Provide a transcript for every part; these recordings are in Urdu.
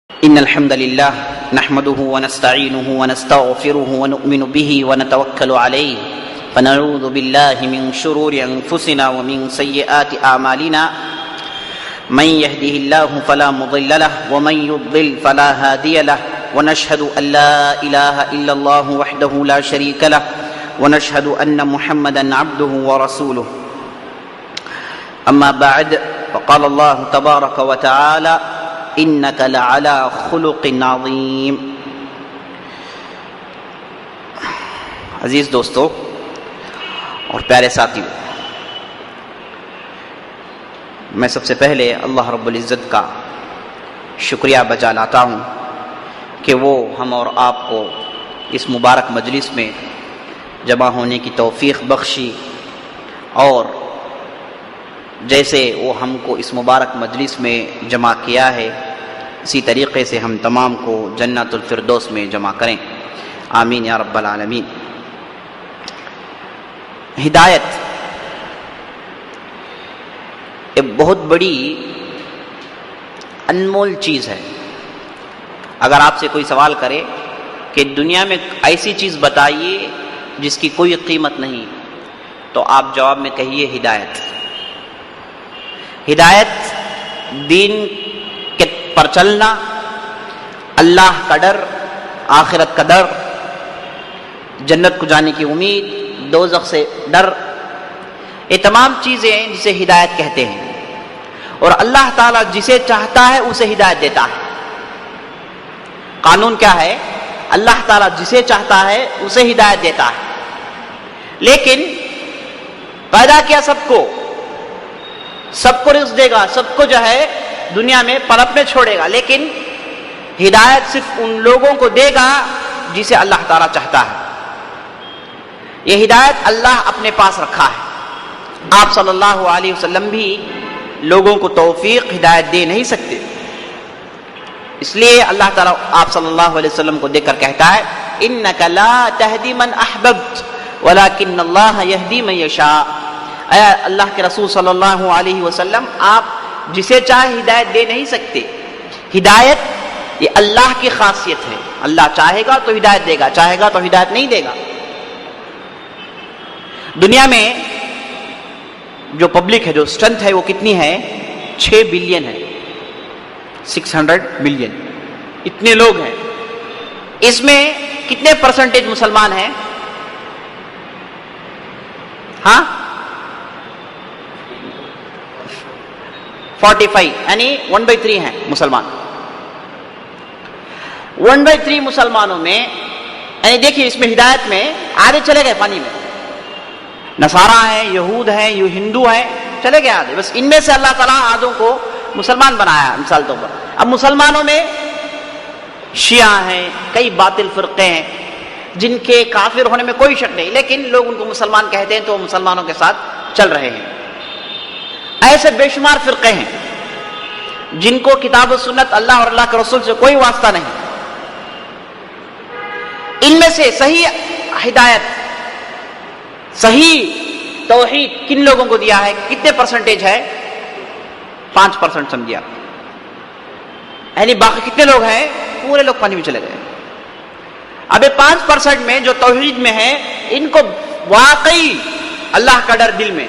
إن الحمد لله نحمده ونستعينه ونستغفره ونؤمن به ونتوكل عليه ونعوذ بالله من شرور أنفسنا ومن سيئات أعمالنا من يهده الله فلا مضل له ومن يضلل فلا هادي له ونشهد أن لا إله إلا الله وحده لا شريك له ونشهد أن محمدا عبده ورسوله أما بعد فقال الله تبارك وتعالى إنك لعلى خلق عظيم۔ عزیز دوستو اور پیارے ساتھیو، میں سب سے پہلے اللہ رب العزت کا شکریہ بجا لاتا ہوں کہ وہ ہم اور آپ کو اس مبارک مجلس میں جمع ہونے کی توفیق بخشی، اور جیسے وہ ہم کو اس مبارک مجلس میں جمع کیا ہے اسی طریقے سے ہم تمام کو جنت الفردوس میں جمع کریں، آمین یا رب العالمین۔ ہدایت ایک بہت بڑی انمول چیز ہے۔ اگر آپ سے کوئی سوال کرے کہ دنیا میں ایسی چیز بتائیے جس کی کوئی قیمت نہیں، تو آپ جواب میں کہیے ہدایت۔ ہدایت دین کے پر چلنا، اللہ کا ڈر، آخرت کا ڈر، جنت کو جانے کی امید، دوزخ سے ڈر، یہ تمام چیزیں جسے ہدایت کہتے ہیں۔ اور اللہ تعالیٰ جسے چاہتا ہے اسے ہدایت دیتا ہے۔ قانون کیا ہے؟ اللہ تعالیٰ جسے چاہتا ہے اسے ہدایت دیتا ہے، لیکن پیدا کیا سب کو رزق دے گا، سب کو جو ہے دنیا میں پنپنے چھوڑے گا، لیکن ہدایت صرف ان لوگوں کو دے گا جسے اللہ تعالیٰ چاہتا ہے۔ یہ ہدایت اللہ اپنے پاس رکھا ہے۔ آپ صلی اللہ علیہ وسلم بھی لوگوں کو توفیق ہدایت دے نہیں سکتے، اس لیے اللہ تعالیٰ آپ صلی اللہ علیہ وسلم کو دیکھ کر کہتا ہے اِنَّكَ لَا تَهْدِي مَنْ أَحْبَبْتَ وَلَكِنَّ اللَّهَ يَهْدِي مَن يَشَاءُ۔ اے اللہ کے رسول صلی اللہ علیہ وسلم، آپ جسے چاہے ہدایت دے نہیں سکتے۔ ہدایت یہ اللہ کی خاصیت ہے، اللہ چاہے گا تو ہدایت دے گا، چاہے گا تو ہدایت نہیں دے گا۔ دنیا میں جو پبلک ہے، جو اسٹرینتھ ہے، وہ کتنی ہے؟ 6 بلین ہے، 600 بلین، اتنے لوگ ہیں۔ اس میں کتنے پرسنٹیج مسلمان ہیں؟ ہاں 45، یعنی 1/3 ہیں مسلمان۔ 1/3 مسلمانوں میں، یعنی دیکھیے اس میں ہدایت میں آدھے چلے گئے پانی میں، نصارہ ہیں، یہود ہیں، ہندو ہیں، چلے گئے آدھے، بس ان میں سے اللہ تعالیٰ آدھوں کو مسلمان بنایا مثال طور پر۔ اب مسلمانوں میں شیعہ ہیں، کئی باطل فرقے ہیں جن کے کافر ہونے میں کوئی شک نہیں، لیکن لوگ ان کو مسلمان کہتے ہیں تو وہ مسلمانوں کے ساتھ چل رہے ہیں۔ ایسے بے شمار فرقے ہیں جن کو کتاب و سنت، اللہ اور اللہ کے رسول سے کوئی واسطہ نہیں۔ ان میں سے صحیح ہدایت، صحیح توحید کن لوگوں کو دیا ہے؟ کتنے پرسنٹیج ہے؟ 5% سمجھیا، یعنی باقی کتنے لوگ ہیں؟ پورے لوگ پانی میں چلے گئے۔ اب 5% میں جو توحید میں ہے، ان کو واقعی اللہ کا ڈر دل میں،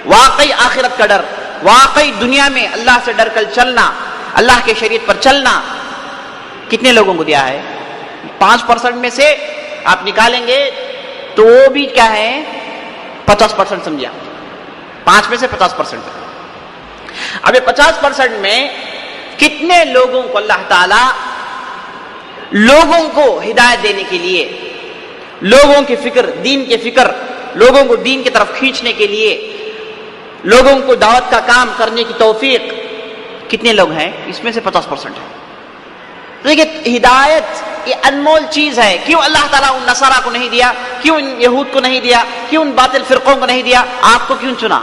واقعی آخرت کا ڈر، واقعی دنیا میں اللہ سے ڈر کر چلنا، اللہ کے شریعت پر چلنا، کتنے لوگوں کو دیا ہے؟ 5% میں سے آپ نکالیں گے تو وہ بھی کیا ہے؟ 50% سمجھا، 5 میں سے 50%۔ اب 50% میں کتنے لوگوں کو اللہ تعالی لوگوں کو ہدایت دینے کے لیے، لوگوں کی فکر، دین کی فکر، لوگوں کو دین کی طرف کھینچنے کے لیے، لوگوں کو دعوت کا کام کرنے کی توفیق کتنے لوگ ہیں؟ اس میں سے 50% ہے۔ دیکھیے ہدایت یہ انمول چیز ہے۔ کیوں اللہ تعالیٰ ان نصارہ کو نہیں دیا؟ کیوں ان یہود کو نہیں دیا؟ کیوں ان باطل فرقوں کو نہیں دیا؟ آپ کو کیوں چنا؟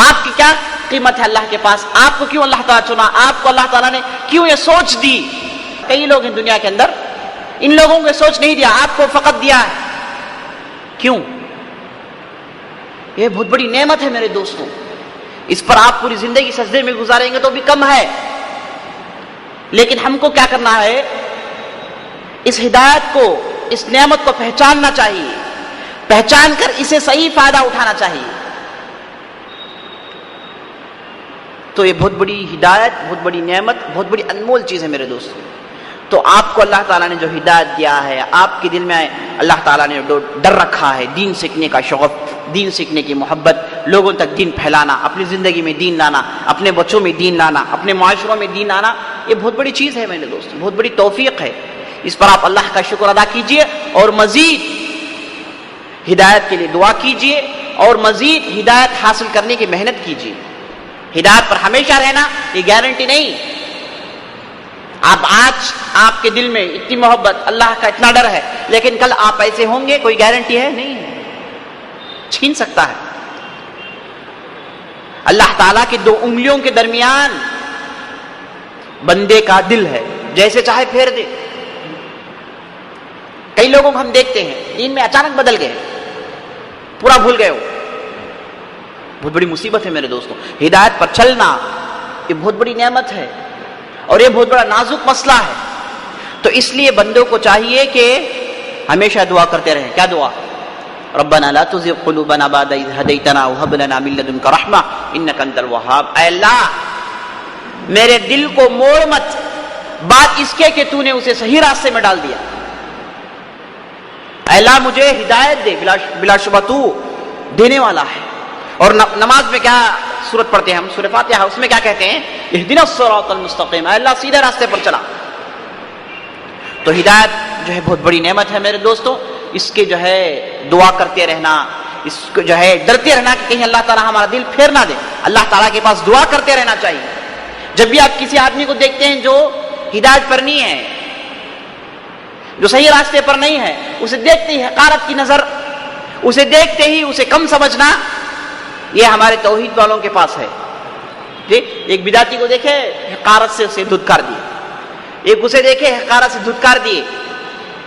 آپ کی کیا قیمت ہے اللہ کے پاس؟ آپ کو کیوں اللہ تعالیٰ چنا؟ آپ کو اللہ تعالیٰ نے کیوں یہ سوچ دی؟ کئی لوگ ہیں دنیا کے اندر، ان لوگوں کو یہ سوچ نہیں دیا، آپ کو فقط دیا ہے۔ کیوں؟ یہ بہت بڑی نعمت ہے میرے دوستوں، اس پر آپ پوری زندگی سجدے میں گزاریں گے تو بھی کم ہے۔ لیکن ہم کو کیا کرنا ہے؟ اس ہدایت کو، اس نعمت کو پہچاننا چاہیے، پہچان کر اسے صحیح فائدہ اٹھانا چاہیے۔ تو یہ بہت بڑی ہدایت، بہت بڑی نعمت، بہت بڑی انمول چیز ہے میرے دوست۔ تو آپ کو اللہ تعالیٰ نے جو ہدایت دیا ہے، آپ کے دل میں اللہ تعالیٰ نے جو ڈر رکھا ہے، دین سیکھنے کا شوق، دین سیکھنے کی محبت، لوگوں تک دین پھیلانا، اپنی زندگی میں دین لانا، اپنے بچوں میں دین لانا، اپنے معاشروں میں دین لانا، یہ بہت بڑی چیز ہے میرے دوست، بہت بڑی توفیق ہے۔ اس پر آپ اللہ کا شکر ادا کیجئے اور مزید ہدایت کے لیے دعا کیجئے اور مزید ہدایت حاصل کرنے کی محنت کیجئے۔ ہدایت پر ہمیشہ رہنا یہ گارنٹی نہیں۔ آج آپ کے دل میں اتنی محبت، اللہ کا اتنا ڈر ہے، لیکن کل آپ ایسے ہوں گے، کوئی گارنٹی ہے؟ نہیں ہے، چھین سکتا ہے۔ اللہ تعالیٰ کی دو انگلیوں کے درمیان بندے کا دل ہے، جیسے چاہے پھیر دے۔ کئی لوگوں کو ہم دیکھتے ہیں دین میں اچانک بدل گئے، پورا بھول گئے ہو۔ بہت بڑی مصیبت ہے میرے دوستوں۔ ہدایت پر چلنا یہ بہت بڑی نعمت ہے اور یہ بہت بڑا نازک مسئلہ ہے۔ تو اس لیے بندوں کو چاہیے کہ ہمیشہ دعا کرتے رہیں۔ کیا دعا؟ ربنا لا تزغ قلوبنا بعد إذ هديتنا وهب لنا من لدنك رحمة إنك أنت الوهاب۔ اے اللہ میرے دل کو موڑ مت، بات اس کے کہ تو نے اسے صحیح راستے میں ڈال دیا۔ اے اللہ مجھے ہدایت دے، بلا شبہ تو دینے والا ہے۔ اور نماز میں کیا سورت پڑھتے ہیں ہم؟ سورہ فاتحہ، اس میں کیا کہتے ہیں؟ اہدنا الصراط المستقیم، اے اللہ سیدھے راستے پر چلا۔ تو ہدایت جو ہے بہت بڑی نعمت ہے میرے دوستوں، اس کے جو ہے دعا کرتے رہنا، اس کو جو ہے ڈرتے رہنا کہ کہیں اللہ تعالیٰ ہمارا دل پھیر نہ دے۔ اللہ تعالیٰ کے پاس دعا کرتے رہنا چاہیے۔ جب بھی آپ کسی آدمی کو دیکھتے ہیں جو ہدایت پر نہیں ہے، جو صحیح راستے پر نہیں ہے، اسے دیکھتے ہی حقارت کی نظر، اسے دیکھتے ہی اسے کم سمجھنا، یہ ہمارے توحید والوں کے پاس ہے۔ جی ایک بدعتی کو دیکھے حقارت سے اسے دھتکار دیے، ایک اسے دیکھے حقارت سے دھتکار دیے،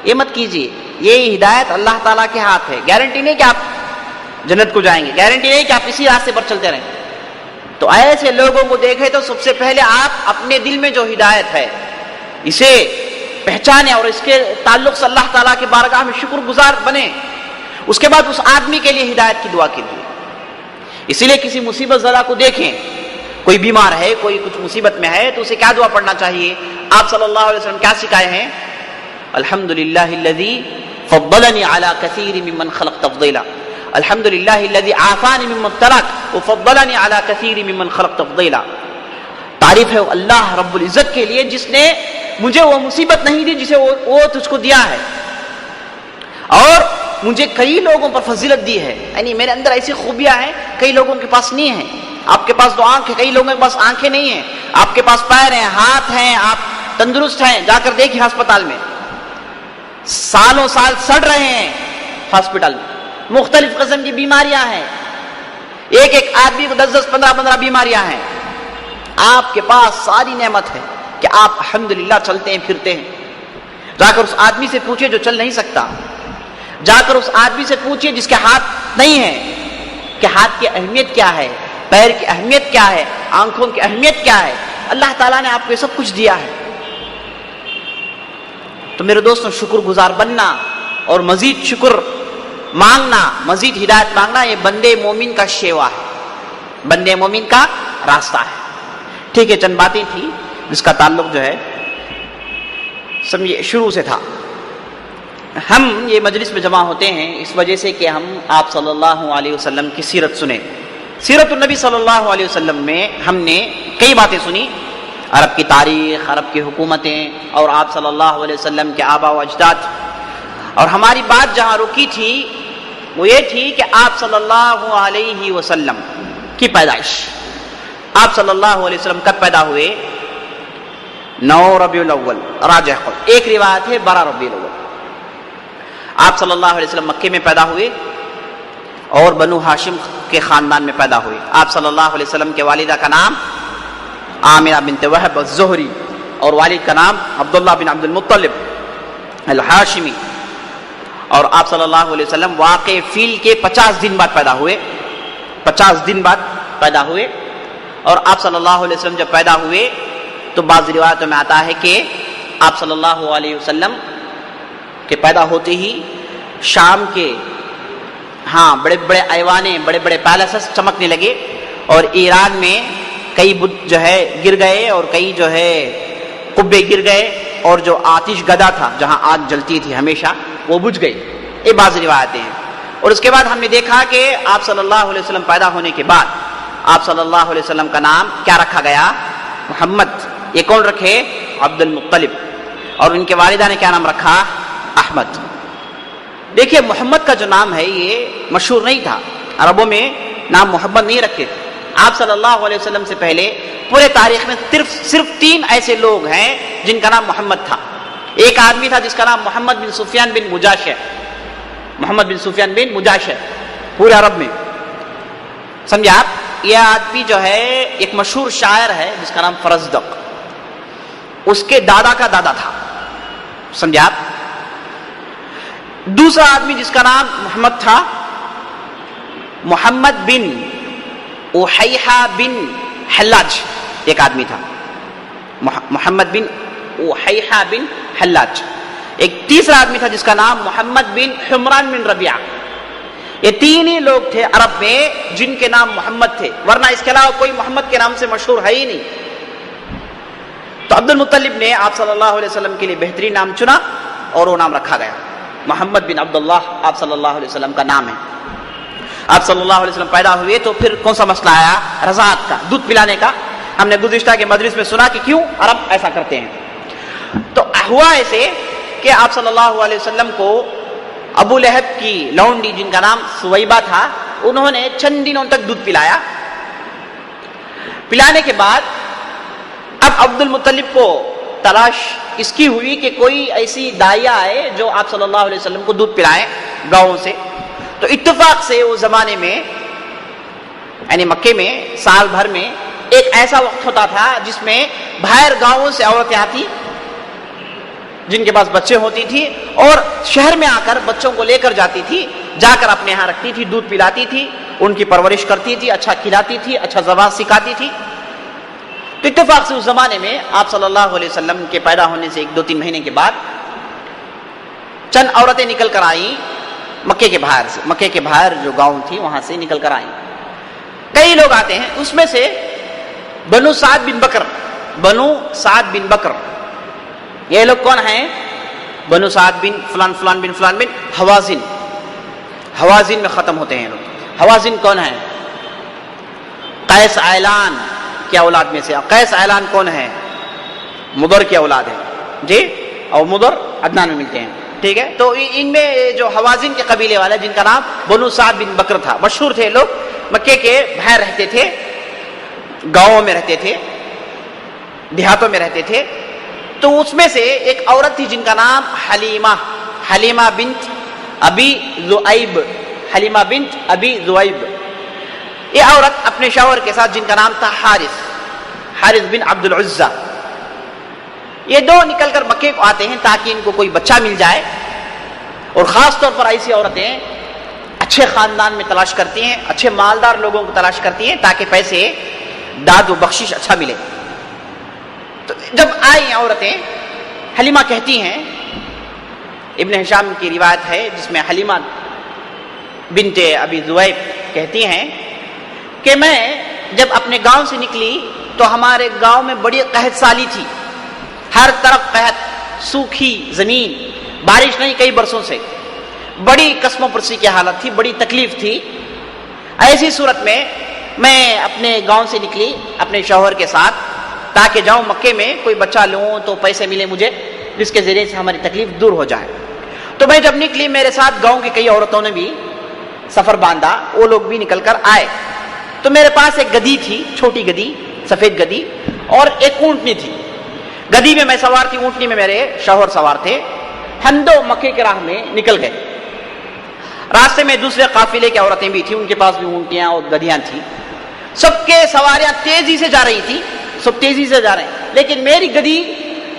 یہ مت کیجیے۔ یہ ہدایت اللہ تعالیٰ کے ہاتھ ہے۔ گارنٹی نہیں کہ آپ جنت کو جائیں گے، گارنٹی نہیں کہ آپ اسی راستے پر چلتے رہیں۔ تو ایسے لوگوں کو دیکھے تو سب سے پہلے آپ اپنے دل میں جو ہدایت ہے اسے پہچانے اور اس کے تعلق سے اللہ تعالیٰ کی بارگاہ میں شکر گزار بنے۔ اس کے بعد اس آدمی کے لیے ہدایت کی دعا کیجیے۔ اسی لیے کسی مصیبت زدہ کو دیکھیں، کوئی بیمار ہے، کوئی کچھ مصیبت میں ہے، تو اسے کیا دعا پڑھنا چاہیے؟ آپ صلی اللہ علیہ وسلم کیا سکھائے ہیں؟ الحمدللہ الذی فضلنی علی کثیر ممن خلق تفضیلا، الحمدللہ الذی عافانی مما ابتلاک وفضلنی علی کثیر ممن خلق تفضیلا۔ تعریف ہے اللہ رب العزت کے لیے جس نے مجھے وہ مصیبت نہیں دی جسے وہ تجھ کو دیا ہے، اور مجھے کئی لوگوں پر فضیلت دی ہے۔ یعنی میرے اندر ایسی خوبیاں ہیں کئی لوگوں کے پاس نہیں ہیں۔ آپ کے پاس 2 آنکھ ہے، کئی لوگوں کے پاس آنکھیں نہیں ہیں۔ آپ کے پاس پیر ہیں، ہاتھ ہیں، آپ تندرست ہیں، جا کر دیکھیں ہسپتال میں سالوں سال سڑ رہے ہیں، ہاسپٹل میں مختلف قسم کی بیماریاں ہیں، ایک ایک آدمی کو 10 15 بیماریاں ہیں۔ آپ کے پاس ساری نعمت ہے کہ آپ الحمدللہ چلتے ہیں پھرتے ہیں۔ جا کر اس آدمی سے پوچھئے جو چل نہیں سکتا، جا کر اس آدمی سے پوچھئے جس کے ہاتھ نہیں ہے کہ ہاتھ کی اہمیت کیا ہے، پیر کی اہمیت کیا ہے، آنکھوں کی اہمیت کیا ہے۔ اللہ تعالیٰ نے آپ کو یہ سب کچھ دیا ہے۔ تو میرے دوستوں شکر گزار بننا اور مزید شکر مانگنا، مزید ہدایت مانگنا، یہ بندے مومن کا شیوا ہے، بندے مومن کا راستہ ہے۔ ٹھیک ہے، چند باتیں تھی جس کا تعلق جو ہے سمجھے شروع سے تھا۔ ہم یہ مجلس میں جمع ہوتے ہیں اس وجہ سے کہ ہم آپ صلی اللہ علیہ وسلم کی سیرت سنیں۔ سیرت النبی صلی اللہ علیہ وسلم میں ہم نے کئی باتیں سنی، عرب کی تاریخ، عرب کی حکومتیں، اور آپ صلی اللہ علیہ وسلم کے آباء و اجداد۔ اور ہماری بات جہاں رکی تھی وہ یہ تھی کہ آپ صلی اللہ علیہ وسلم کی پیدائش، آپ صلی اللہ علیہ وسلم کب پیدا ہوئے؟ 9 ربیع الاول، راجح قول، ایک روایت ہے 12 ربیع الاول۔ آپ صلی اللہ علیہ وسلم مکے میں پیدا ہوئے اور بنو ہاشم کے خاندان میں پیدا ہوئے۔ آپ صلی اللہ علیہ وسلم کے والدہ کا نام آمنہ بنت وہب الزہری اور والد کا نام عبداللہ بن عبد المطلب الہاشمی، اور آپ صلی اللہ علیہ وسلم واقع فیل کے 50 دن بعد پیدا ہوئے، 50 دن بعد پیدا ہوئے۔ اور آپ صلی اللہ علیہ وسلم جب پیدا ہوئے تو تو بعض روایتوں میں آتا ہے کہ آپ صلی اللہ علیہ وسلم کے پیدا ہوتے ہی شام کے بڑے بڑے ایوانے، بڑے بڑے پیلسز چمکنے لگے، اور ایران میں کئی بت جو ہے گر گئے، اور کئی جو ہے قبے گر گئے، اور جو آتش گدا تھا جہاں آگ جلتی تھی ہمیشہ وہ بجھ گئی. یہ بعض روایتیں ہیں. اور اس کے بعد ہم نے دیکھا کہ آپ صلی اللہ علیہ وسلم پیدا ہونے کے بعد آپ صلی اللہ علیہ وسلم کا نام کیا رکھا گیا؟ محمد. یہ کون رکھے؟ عبد المطلب. اور ان کے والدہ نے کیا نام رکھا؟ احمد. دیکھیے محمد کا جو نام ہے یہ مشہور نہیں تھا، عربوں میں نام محمد نہیں رکھتے تھے. آپ صلی اللہ علیہ وسلم سے پہلے پورے تاریخ میں صرف 3 ایسے لوگ ہیں جن کا نام محمد تھا. ایک آدمی تھا جس کا نام محمد بن سفیان بن مجاش ہے. محمد بن سفیان بن مجاش ہے پورے عرب میں، سمجھے آپ. یہ آدمی جو ہے ایک مشہور شاعر ہے جس کا نام فرزدق، اس کے دادا کا دادا تھا، سمجھے آپ. دوسرا آدمی جس کا نام محمد تھا، محمد بن اوحیحہ بن حلاج، ایک آدمی تھا محمد بن اوحیحہ بن حلاج. ایک تیسرا آدمی تھا جس کا نام محمد بن حمران بن ربیعہ. یہ 3 ہی لوگ تھے عرب میں جن کے نام محمد تھے، ورنہ اس کے علاوہ کوئی محمد کے نام سے مشہور ہے ہی نہیں. تو عبد المطلب نے آپ صلی اللہ علیہ وسلم کے لیے بہترین نام چنا اور وہ نام رکھا گیا محمد بن عبداللہ. آپ صلی اللہ علیہ وسلم کا نام ہے. آپ صلی اللہ علیہ وسلم پیدا ہوئے تو پھر کون سا مسئلہ آیا؟ رضاعت کا، دودھ پلانے کا. ہم نے گزشتہ کے مجلس میں سنا کہ کیوں عرب ایسا کرتے ہیں. تو ہوا ایسے کہ آپ صلی اللہ علیہ وسلم کو ابو لہب کی لونڈی جن کا نام سویبہ تھا، انہوں نے چند دنوں تک دودھ پلایا. پلانے کے بعد اب عبد المطلب کو تلاش اس کی ہوئی کہ کوئی ایسی دائیا آئے جو آپ صلی اللہ علیہ وسلم کو دودھ پلائے گاؤں سے. تو اتفاق سے اس زمانے میں یعنی مکے میں سال بھر میں ایک ایسا وقت ہوتا تھا جس میں باہر گاؤں سے عورتیں آتی جن کے پاس بچے ہوتی تھی، اور شہر میں آ کر بچوں کو لے کر جاتی تھی، جا کر اپنے یہاں رکھتی تھی، دودھ پلاتی تھی، ان کی پرورش کرتی تھی، اچھا کھلاتی تھی، اچھا زبان سکھاتی تھی. تو اتفاق سے اس زمانے میں آپ صلی اللہ علیہ وسلم کے پیدا ہونے سے 1-2-3 مہینے کے بعد چند عورتیں نکل کر آئیں مکے کے باہر سے. مکے کے باہر جو گاؤں تھی وہاں سے نکل کر آئیں. کئی لوگ آتے ہیں، اس میں سے بنو سعد بن بکر. یہ لوگ کون ہیں؟ بنو سعد بن فلان فلان بن فلان بن حوازن میں ختم ہوتے ہیں لوگ. حوازن کون ہیں؟ قیس اعلان کی اولاد میں سے. قیس اعلان کون ہے؟ مضر کی اولاد ہے جی، اور مضر عدنان میں ملتے ہیں. ٹھیک ہے. تو ان میں جو حوازن کے قبیلے والے جن کا نام بنو سعد بن بکر تھا، مشہور تھے لوگ، مکے کے باہر رہتے تھے، گاؤں میں رہتے تھے، دیہاتوں میں رہتے تھے. تو اس میں سے ایک عورت تھی جن کا نام حلیمہ بنت ابی ذؤیب. یہ عورت اپنے شوہر کے ساتھ جن کا نام تھا حارث بن عبد العزہ، یہ 2 نکل کر مکے کو آتے ہیں تاکہ ان کو کوئی بچہ مل جائے. اور خاص طور پر ایسی عورتیں اچھے خاندان میں تلاش کرتی ہیں، اچھے مالدار لوگوں کو تلاش کرتی ہیں تاکہ پیسے داد و بخشش اچھا ملے. تو جب آئی عورتیں، حلیمہ کہتی ہیں، ابن ہشام کی روایت ہے جس میں حلیمہ بنت ابی ذؤیب کہتی ہیں کہ میں جب اپنے گاؤں سے نکلی تو ہمارے گاؤں میں بڑی قحط سالی تھی، ہر طرف قحط، سوکھی زمین، بارش نہیں کئی برسوں سے، بڑی قسم و پرسی کی حالت تھی، بڑی تکلیف تھی. ایسی صورت میں میں اپنے گاؤں سے نکلی اپنے شوہر کے ساتھ تاکہ جاؤں مکے میں کوئی بچہ لوں تو پیسے ملے مجھے جس کے ذریعے سے ہماری تکلیف دور ہو جائے. تو میں جب نکلی میرے ساتھ گاؤں کی کئی عورتوں نے بھی سفر باندھا، وہ لوگ بھی نکل کر آئے. تو میرے پاس ایک گدی تھی، چھوٹی گدی، سفید گدی، اور ایک اونٹنی تھی. گدی میں سوار تھی، اونٹنی میں میرے شوہر سوار تھے. ہم 2 مکے کے راہ میں نکل گئے. راستے میں دوسرے قافلے کی عورتیں بھی تھیں، ان کے پاس بھی اونٹیاں اور گدیاں تھیں. سب کے سواریاں تیزی سے جا رہی تھی، سب تیزی سے جا رہے ہیں، لیکن میری گدی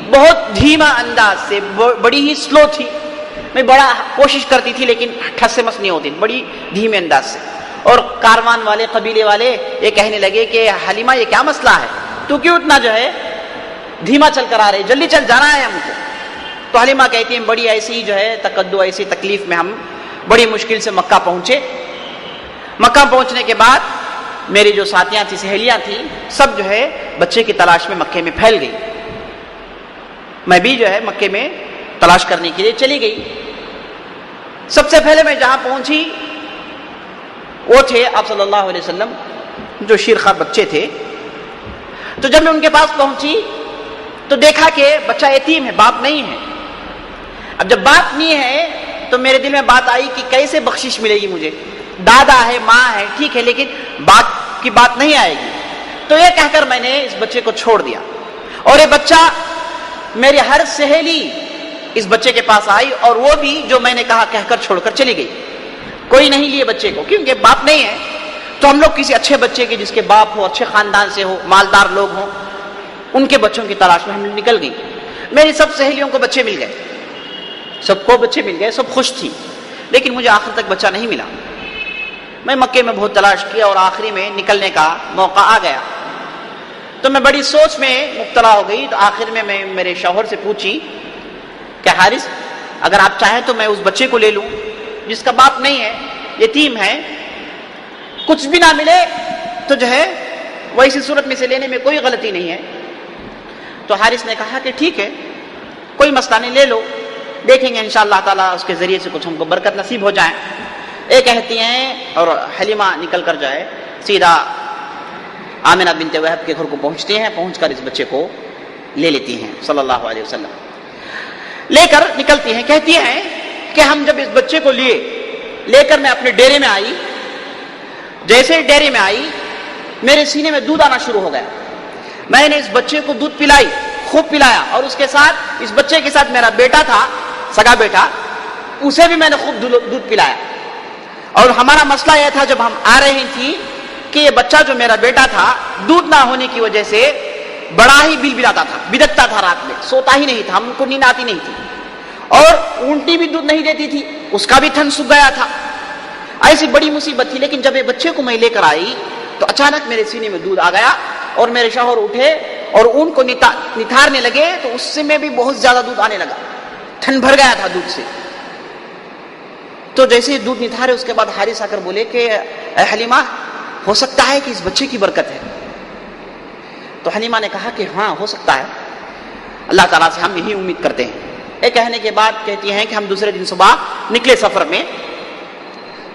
بہت دھیما انداز سے، بڑی ہی سلو تھی. میں بڑا کوشش کرتی تھی لیکن ٹھس سے مس نہیں ہوتی، بڑی دھیمے انداز سے. اور کاروان والے، قبیلے والے یہ کہنے لگے کہ حلیمہ یہ کیا مسئلہ ہے، تو کیوں اتنا جو ہے دھیما چل کر آ رہے, جلدی چل جانا ہے ہم کو. تو حلیمہ کہتی ہیں بڑی ایسی جو ہے تکدو, ایسی تکلیف میں ہم بڑی مشکل سے مکہ پہنچے. مکہ پہنچنے کے بعد میری جو ساتھیاں تھیں, سہیلیاں تھیں, سب جو ہے بچے کی تلاش میں مکے میں پھیل گئی. میں بھی جو ہے مکے میں تلاش کرنے کے لیے چلی گئی. سب سے پہلے میں جہاں پہنچی وہ تھے آپ صلی اللہ علیہ وسلم, جو شیرخوار بچے تھے. تو جب میں ان کے پاس پہنچی تو دیکھا کہ بچہ یتیم ہے, باپ نہیں ہے. اب جب باپ نہیں ہے تو میرے دل میں بات آئی کہ کیسے بخشش ملے گی مجھے, دادا ہے, ماں ہے, ٹھیک ہے, لیکن باپ کی بات نہیں آئے گی. تو یہ کہہ کر میں نے اس بچے کو چھوڑ دیا. اور یہ بچہ, میری ہر سہیلی اس بچے کے پاس آئی, اور وہ بھی جو میں نے کہا کہہ کر چھوڑ کر چلی گئی. کوئی نہیں لیے بچے کو, کیونکہ باپ نہیں ہے. تو ہم لوگ کسی اچھے بچے کے, جس کے باپ ہو, اچھے خاندان سے ہو, مالدار لوگ ہوں, ان کے بچوں کی تلاش میں ہم نکل گئی. میری سب سہیلیوں کو بچے مل گئے, سب کو بچے مل گئے, سب خوش تھی, لیکن مجھے آخر تک بچہ نہیں ملا. میں مکے میں بہت تلاش کیا اور آخری میں نکلنے کا موقع آ گیا. تو میں بڑی سوچ میں مبتلا ہو گئی. تو آخر میں میرے شوہر سے پوچھی کہ حارث, اگر آپ چاہیں تو میں اس بچے کو لے لوں جس کا باپ نہیں ہے, یتیم ہے, کچھ بھی نہ ملے تو جو ہے ویسی صورت میں سے لینے میں کوئی غلطی نہیں ہے. تو حارث نے کہا کہ ٹھیک ہے, کوئی مسئلہ نہیں, لے لو, دیکھیں گے انشاءاللہ تعالیٰ اس کے ذریعے سے کچھ ہم کو برکت نصیب ہو جائے. یہ کہتی ہیں, اور حلیمہ نکل کر جائے سیدھا آمنہ بنت وہب کے گھر کو پہنچتی ہیں. پہنچ کر اس بچے کو لے لیتی ہیں صلی اللہ علیہ وسلم. لے کر نکلتی ہیں, کہتی ہیں کہ ہم جب اس بچے کو لے کر میں اپنے ڈیرے میں آئی, جیسے ڈیرے میں آئی میرے سینے میں دودھ آنا شروع ہو گیا. میں نے اس بچے کو دودھ پلائی, خوب پلایا, اور اس کے ساتھ, اس بچے کے ساتھ میرا بیٹا تھا, سگا بیٹا, اسے بھی میں نے خوب دودھ پلایا. اور ہمارا مسئلہ یہ تھا جب ہم آ رہی تھی کہ یہ بچہ جو میرا بیٹا تھا, دودھ نہ ہونے کی وجہ سے بڑا ہی بل بلاتا تھا, بدکتا تھا, رات میں سوتا ہی نہیں تھا, ہم کو نیند آتی نہیں تھی. اور اونٹی بھی دودھ نہیں دیتی تھی, اس کا بھی تھن سوکھ گیا تھا. ایسی بڑی مصیبت تھی. لیکن جب یہ بچے کو میں لے کر آئی تو اچانک میرے سینے میں دودھ آ گیا, اور میرے شوہر اٹھے اور اون کو نتھارنے لگے, تو اس سے میں بھی بہت زیادہ دودھ آنے لگا, تھن بھر گیا تھا دودھ سے. تو جیسے دودھ نتھارے, اس کے بعد حارث آ کر بولے کہ اے حلیمہ, ہو سکتا ہے کہ اس بچے کی برکت ہے. تو حلیمہ نے کہا کہ ہاں ہو سکتا ہے, اللہ تعالیٰ سے ہم یہی امید کرتے ہیں. یہ کہنے کے بعد کہتی ہیں کہ ہم دوسرے دن صبح نکلے سفر میں,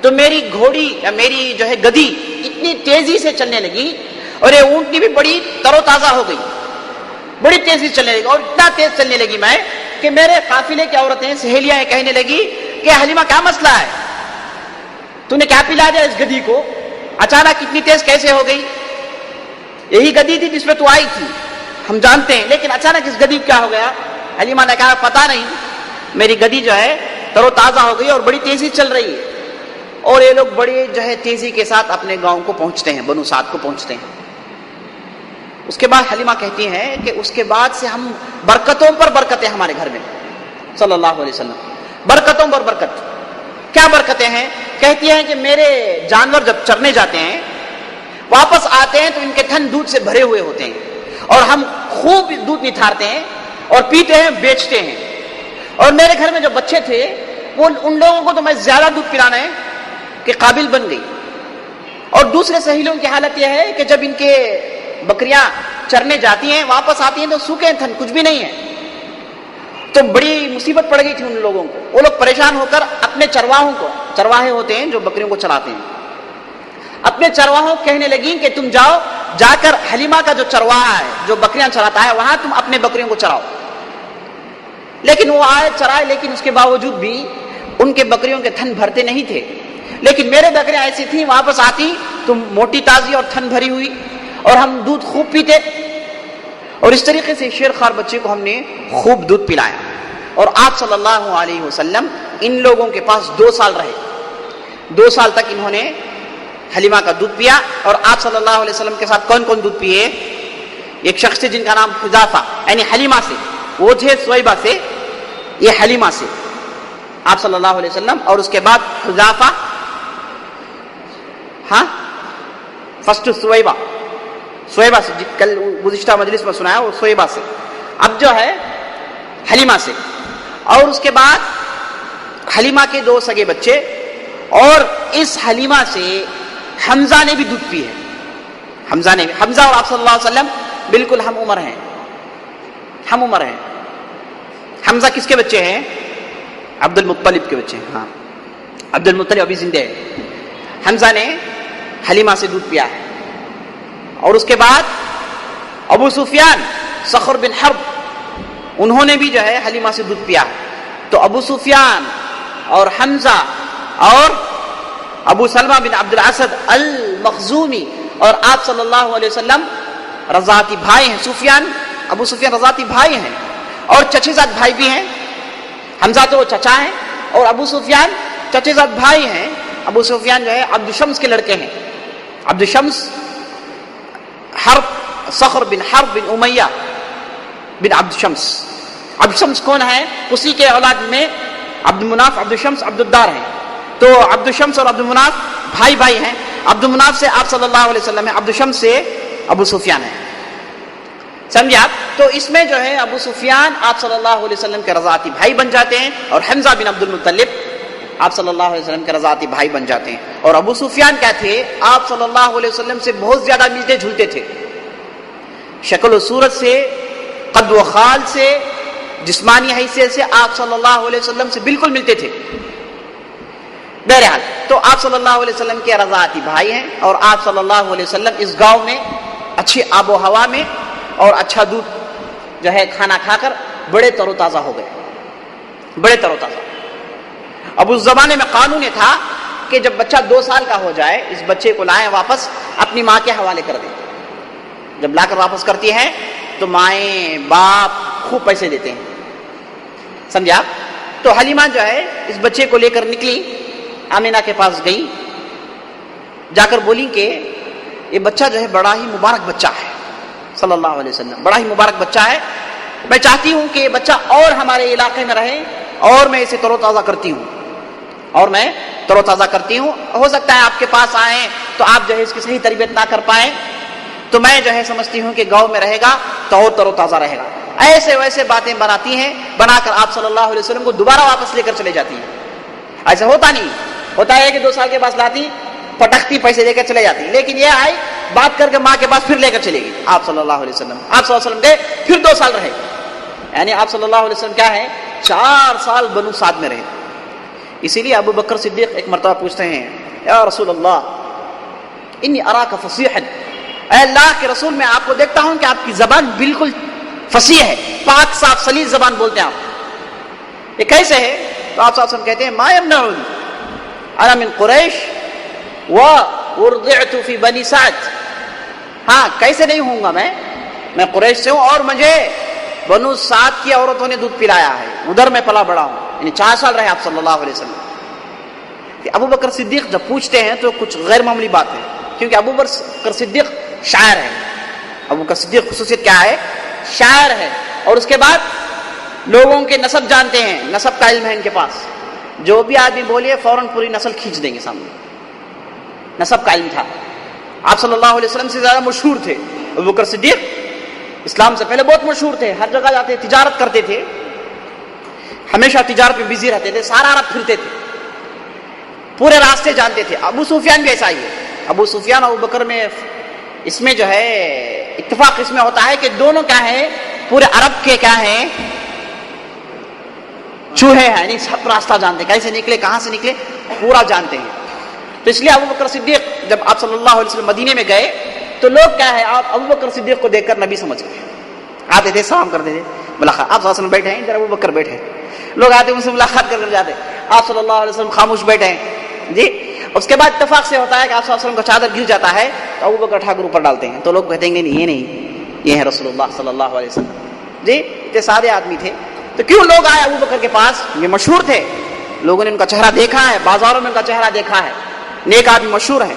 تو میری گھوڑی, میری جو ہے گدی اتنی تیزی سے چلنے لگی, اور یہ اونٹنی بھی بڑی تر و تازہ ہو گئی, بڑی تیزی سے چلنے لگی. اور اتنا تیز چلنے لگی میں کہ میرے قافلے کی عورتیں, سہیلیاں کہنے لگی کہ حلیمہ کیا مسئلہ ہے, تو نے کیا پلا دیا اس گدی کو, اچانک اتنی تیز کیسے ہو گئی؟ یہی گدی تھی جس میں تو آئی تھی, ہم جانتے ہیں, لیکن اچانک اس گدی کیا ہو گیا؟ حلیمہ نے کہا پتا نہیں, میری گدی جو ہے تر و تازہ ہو گئی اور بڑی تیزی چل رہی ہے. اور یہ لوگ بڑی جو ہے تیزی کے ساتھ اپنے گاؤں کو پہنچتے ہیں, بنو سعد کو پہنچتے ہیں. اس کے بعد حلیمہ کہتی ہیں کہ اس کے بعد سے ہم برکتوں پر برکتیں ہمارے گھر میں, صلی اللہ علیہ وسلم, برکتوں پر برکت. کیا برکتیں ہیں؟ کہتی ہیں کہ میرے جانور جب چرنے جاتے ہیں, واپس آتے ہیں تو ان کے تھن دودھ سے بھرے ہوئے ہوتے ہیں, اور ہم خوب دودھ نتھارتے ہیں اور پیتے ہیں, بیچتے ہیں. اور میرے گھر میں جو بچے تھے, وہ ان لوگوں کو تو میں زیادہ دودھ پلانے کے قابل بن گئی. اور دوسرے سہیلیوں کی حالت یہ ہے کہ جب ان کے بکریاں چرنے جاتی ہیں, واپس آتی ہیں تو سوکھے تھن, کچھ بھی نہیں ہے. تو بڑی مصیبت پڑ گئی تھی ان لوگوں کو. وہ لوگ پریشان ہو کر اپنے چرواہوں کو, چرواہے ہوتے ہیں جو بکریوں کو چراتے ہیں, اپنے چرواہوں کہنے لگی کہ تم جاؤ, جا کر حلیمہ کا جو چرواہا ہے, جو بکریاں چراتا ہے, وہاں تم اپنے بکریوں کو چراؤ. لیکن وہ آئے, چرائے, لیکن اس کے باوجود بھی ان کے بکریوں کے تھن بھرتے نہیں تھے. لیکن میرے بکریاں ایسی تھیں, واپس آتی تو موٹی تازی اور تھن بھری ہوئی, اور ہم دودھ خوب پیتے. اور اس طریقے سے شیرخوار بچے کو ہم نے خوب دودھ پلایا. اور آپ صلی اللہ علیہ وسلم ان لوگوں کے پاس 2 سال رہے. 2 سال تک انہوں نے حلیمہ کا دودھ پیا. اور آپ صلی اللہ علیہ وسلم کے ساتھ کون کون دودھ پیے؟ ایک شخص تھے جن کا نام حذافہ, یعنی حلیمہ سے, وہ تھے سویبہ سے, یہ حلیمہ سے, آپ صلی اللہ علیہ وسلم. اور اس کے بعد حذافہ, ہاں فرسٹ سویبہ سے, کل گزشتہ مجلس میں سنایا, وہ سویبہ سے. اب جو ہے حلیمہ سے، اور اس کے بعد حلیمہ کے 2 سگے بچے، اور اس حلیمہ سے حمزہ نے بھی دودھ پی ہے. حمزہ اور آپ صلی اللہ علیہ وسلم بالکل ہم عمر ہیں. حمزہ کس کے بچے ہیں؟ عبد المطلب کے بچے ہیں. ہاں، عبد المطلب ابھی زندہ ہے. حمزہ نے حلیمہ سے دودھ پیا ہے. اور اس کے بعد ابو سفیان صخر بن حرب، انہوں نے بھی جو ہے حلیمہ سے دودھ پیا ہے. تو ابو سفیان اور حمزہ اور ابو سلمہ بن عبد الاسد المخزومی اور آپ صلی اللہ علیہ وسلم رضاعتی بھائی ہیں. ابو سفیان رضاعتی بھائی ہیں اور چچے زاد بھائی بھی ہیں. حمزہ تو چچا ہیں اور ابو سفیان چچے زاد بھائی ہیں. ابو سفیان جو ہے عبد شمس کے لڑکے ہیں. عبد شمس صخر بن حرب بن امیہ بن عبد شمس. عبد شمس کون ہے؟ اسی کے اولاد میں عبد مناف، عبد شمس، عبد الدار ہیں. تو عبد شمس اور عبد مناف بھائی ہیں. عبد مناف سے آپ صلی اللہ علیہ وسلم ہے، عبد شمس سے ابو سفیان ہے. سمجھے آپ؟ تو اس میں جو ہے ابو سفیان آپ صلی اللہ علیہ وسلم کے رضاعتی بھائی بن جاتے ہیں، اور حمزہ بن عبد المطلب آپ صلی اللہ علیہ وسلم کے رضاعتی بھائی بن جاتے ہیں. اور ابو سفیان کیا تھے؟ آپ صلی اللہ علیہ وسلم سے بہت زیادہ ملتے جھلتے تھے، شکل و صورت سے، قد و خال سے، جسمانی حیثیت سے آپ صلی اللہ علیہ وسلم سے بالکل ملتے تھے. بہرحال تو آپ صلی اللہ علیہ وسلم کے رضاعتی بھائی ہیں، اور آپ صلی اللہ علیہ وسلم اس گاؤں میں اچھی آب و ہوا میں اور اچھا دودھ جو ہے کھانا کھا کر بڑے تر و تازہ ہو گئے، بڑے تر و تازہ. اب اس زمانے میں قانون یہ تھا کہ جب بچہ 2 سال کا ہو جائے، اس بچے کو لائیں واپس اپنی ماں کے حوالے کر دیں. جب لا کر واپس کرتی ہے تو مائیں باپ خوب پیسے دیتے ہیں. سمجھے آپ؟ تو حلیمہ جو ہے اس بچے کو لے کر نکلی، آمینہ کے پاس گئی، جا کر بولی کہ یہ بچہ جو ہے بڑا ہی مبارک بچہ ہے، صلی اللہ علیہ وسلم بڑا ہی مبارک بچہ ہے. میں چاہتی ہوں کہ یہ بچہ اور ہمارے علاقے میں رہے، اور میں اسے تر و تازہ کرتی ہوں، ہو سکتا ہے آپ کے پاس آئیں تو آپ جو ہے اس کی صحیح تربیت نہ کر پائیں، تو میں جو ہے سمجھتی ہوں کہ گاؤں میں رہے گا تو اور تر و تازہ رہے گا. ایسے ویسے باتیں بناتی ہیں، بنا کر آپ صلی اللہ علیہ وسلم کو دوبارہ واپس لے کر چلے جاتی ہیں. ایسا ہوتا نہیں، ہوتا ہے کہ 2 سال کے بعد لاتی، پٹکتی، پیسے دے کر چلے جاتی، لیکن یہ آئی بات کر کے ماں کے پاس پھر لے کر چلے گی آپ صلی اللہ علیہ وسلم. آپ صلی اللہ علیہ وسلم گئے، پھر 2 سال رہے، یعنی آپ صلی اللہ علیہ وسلم کیا ہے 4 سال بنو سعد میں رہے. اسی لیے ابو بکر صدیق ایک مرتبہ پوچھتے ہیں، یا رسول اللہ انی اراک فصیحا، اے اللہ کے رسول میں آپ کو دیکھتا ہوں کہ آپ کی زبان بالکل فصیح ہے، پاک صاف سلیس زبان بولتے ہیں آپ، یہ کیسے ہے؟ تو آپ صلی اللہ علیہ وسلم کہتے ہیں ما یمنعنی انا من قریش وارضعت فی بنی سعد. ہاں کیسے نہیں ہوں گا، میں قریش سے ہوں اور مجھے بنو سعد کی عورتوں نے دودھ پلایا ہے، ادھر میں پلا بڑا ہوں. یعنی 4 سال رہے آپ صلی اللہ علیہ وسلم. کہ ابو بکر صدیق جب پوچھتے ہیں تو کچھ غیر معمولی بات ہے، کیونکہ ابو بکر صدیق شاعر ہے. ابو بکر صدیق خصوصیت کیا ہے؟ شاعر ہے. اور اس کے بعد لوگوں کے نسب جانتے ہیں، نسب کا علم ہے ان کے پاس. جو بھی آدمی بولیے فوراً پوری نسل کھینچ دیں گے سامنے. نسب کا علم تھا. آپ صلی اللہ علیہ وسلم سے زیادہ مشہور تھے ابو بکر صدیق. اسلام سے پہلے بہت مشہور تھے، ہر جگہ جاتے، تجارت کرتے تھے، ہمیشہ تجارت میں بزی رہتے تھے، سارا عرب پھرتے تھے، پورے راستے جانتے تھے. ابو سفیان بھی ایسا ہی ہے. ابو سفیان اور ابو بکر میں اس میں جو ہے اتفاق اس میں ہوتا ہے کہ دونوں کیا ہے، پورے عرب کے کیا ہے چوہے ہیں، یعنی سب راستہ جانتے ہیں، کیسے نکلے کہاں سے نکلے پورا جانتے ہیں. تو اس لیے ابو بکر صدیق جب آپ صلی اللہ علیہ وسلم مدینے میں گئے تو لوگ کیا ہے آپ ابو بکر صدیق کو دیکھ کر نبی سمجھ گئے. آتے تھے سلام کرتے تھے، ملاقات، آپ صلی اللہ علیہ وسلم بیٹھے ہیں، ادھر ابو بکر بیٹھے ہیں، لوگ آتے ان سے ملاقات کر جاتے، آپ صلی اللہ علیہ وسلم خاموش بیٹھے ہیں جی. اس کے بعد اتفاق سے ہوتا ہے کہ آپ صلی اللہ علیہ وسلم کا چادر گر جاتا ہے تو ابو بکر اٹھا کر اوپر ڈالتے ہیں، تو لوگ کہتے ہیں نہیں، یہ نہیں، یہ ہے رسول اللہ صلی اللہ علیہ وسلم جی. اتنے سادے آدمی تھے، تو کیوں لوگ آئے ابو بکر کے پاس؟ یہ مشہور تھے، لوگوں نے ان کا چہرہ دیکھا ہے، بازاروں میں ان کا چہرہ دیکھا ہے، نیک آدمی مشہور ہے.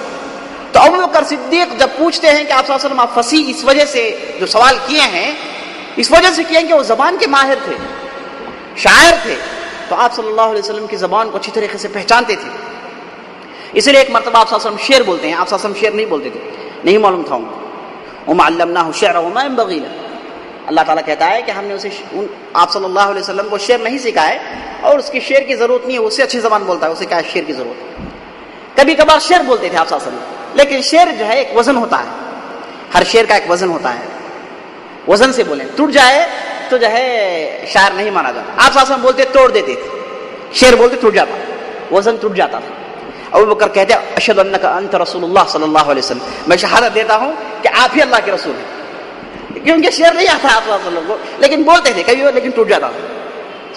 تو ابو بکر صدیق جب پوچھتے ہیں کہ آپ صلی اللہ علیہ وسلم آپ فصیح اس وجہ سے جو سوال کیے ہیں، اس وجہ سے کیے ہیں کہ وہ زبان کے ماہر تھے، شاعر تھے، تو آپ صلی اللہ علیہ وسلم کی زبان کو اچھی طریقے سے پہچانتے تھے. اس لیے ایک مرتبہ آپ صلی اللہ علیہ وسلم شعر بولتے ہیں. آپ صلی اللہ علیہ وسلم شعر نہیں بولتے تھے، نہیں معلوم تھا ان کو. وما علمناه الشعر وما ينبغي له. اللہ تعالیٰ کہتا ہے کہ ہم نے اسے آپ صلی اللہ علیہ وسلم کو شعر نہیں سکھائے اور اس کی شعر کی ضرورت نہیں ہے، اس سے اچھی زبان بولتا ہے، اسے کیا شعر کی ضرورت ہے. کبھی کبھار شعر بولتے تھے آپ صلی اللہ علیہ وسلم، لیکن شعر جو ہے ایک وزن ہوتا ہے، ہر شعر کا ایک وزن ہوتا ہے، وزن سے بولیں. ٹوٹ جائے تو جو ہے شاعر نہیں مانا جاتا. آپ صلی اللہ علیہ وسلم بولتے توڑ دیتے تھے، شعر بولتے ٹوٹ جاتا، وزن ٹوٹ جاتا تھا. ابو بکر کہتے ہیں اشہد انک انت رسول اللہ صلی اللہ علیہ وسلم، میں شہادت دیتا ہوں کہ آپ ہی اللہ کے رسول ہیں. کیونکہ شعر نہیں آتا آپ صلی اللہ علیہ وسلم کو، لیکن بولتے تھے کبھی، لیکن ٹوٹ جاتا تھا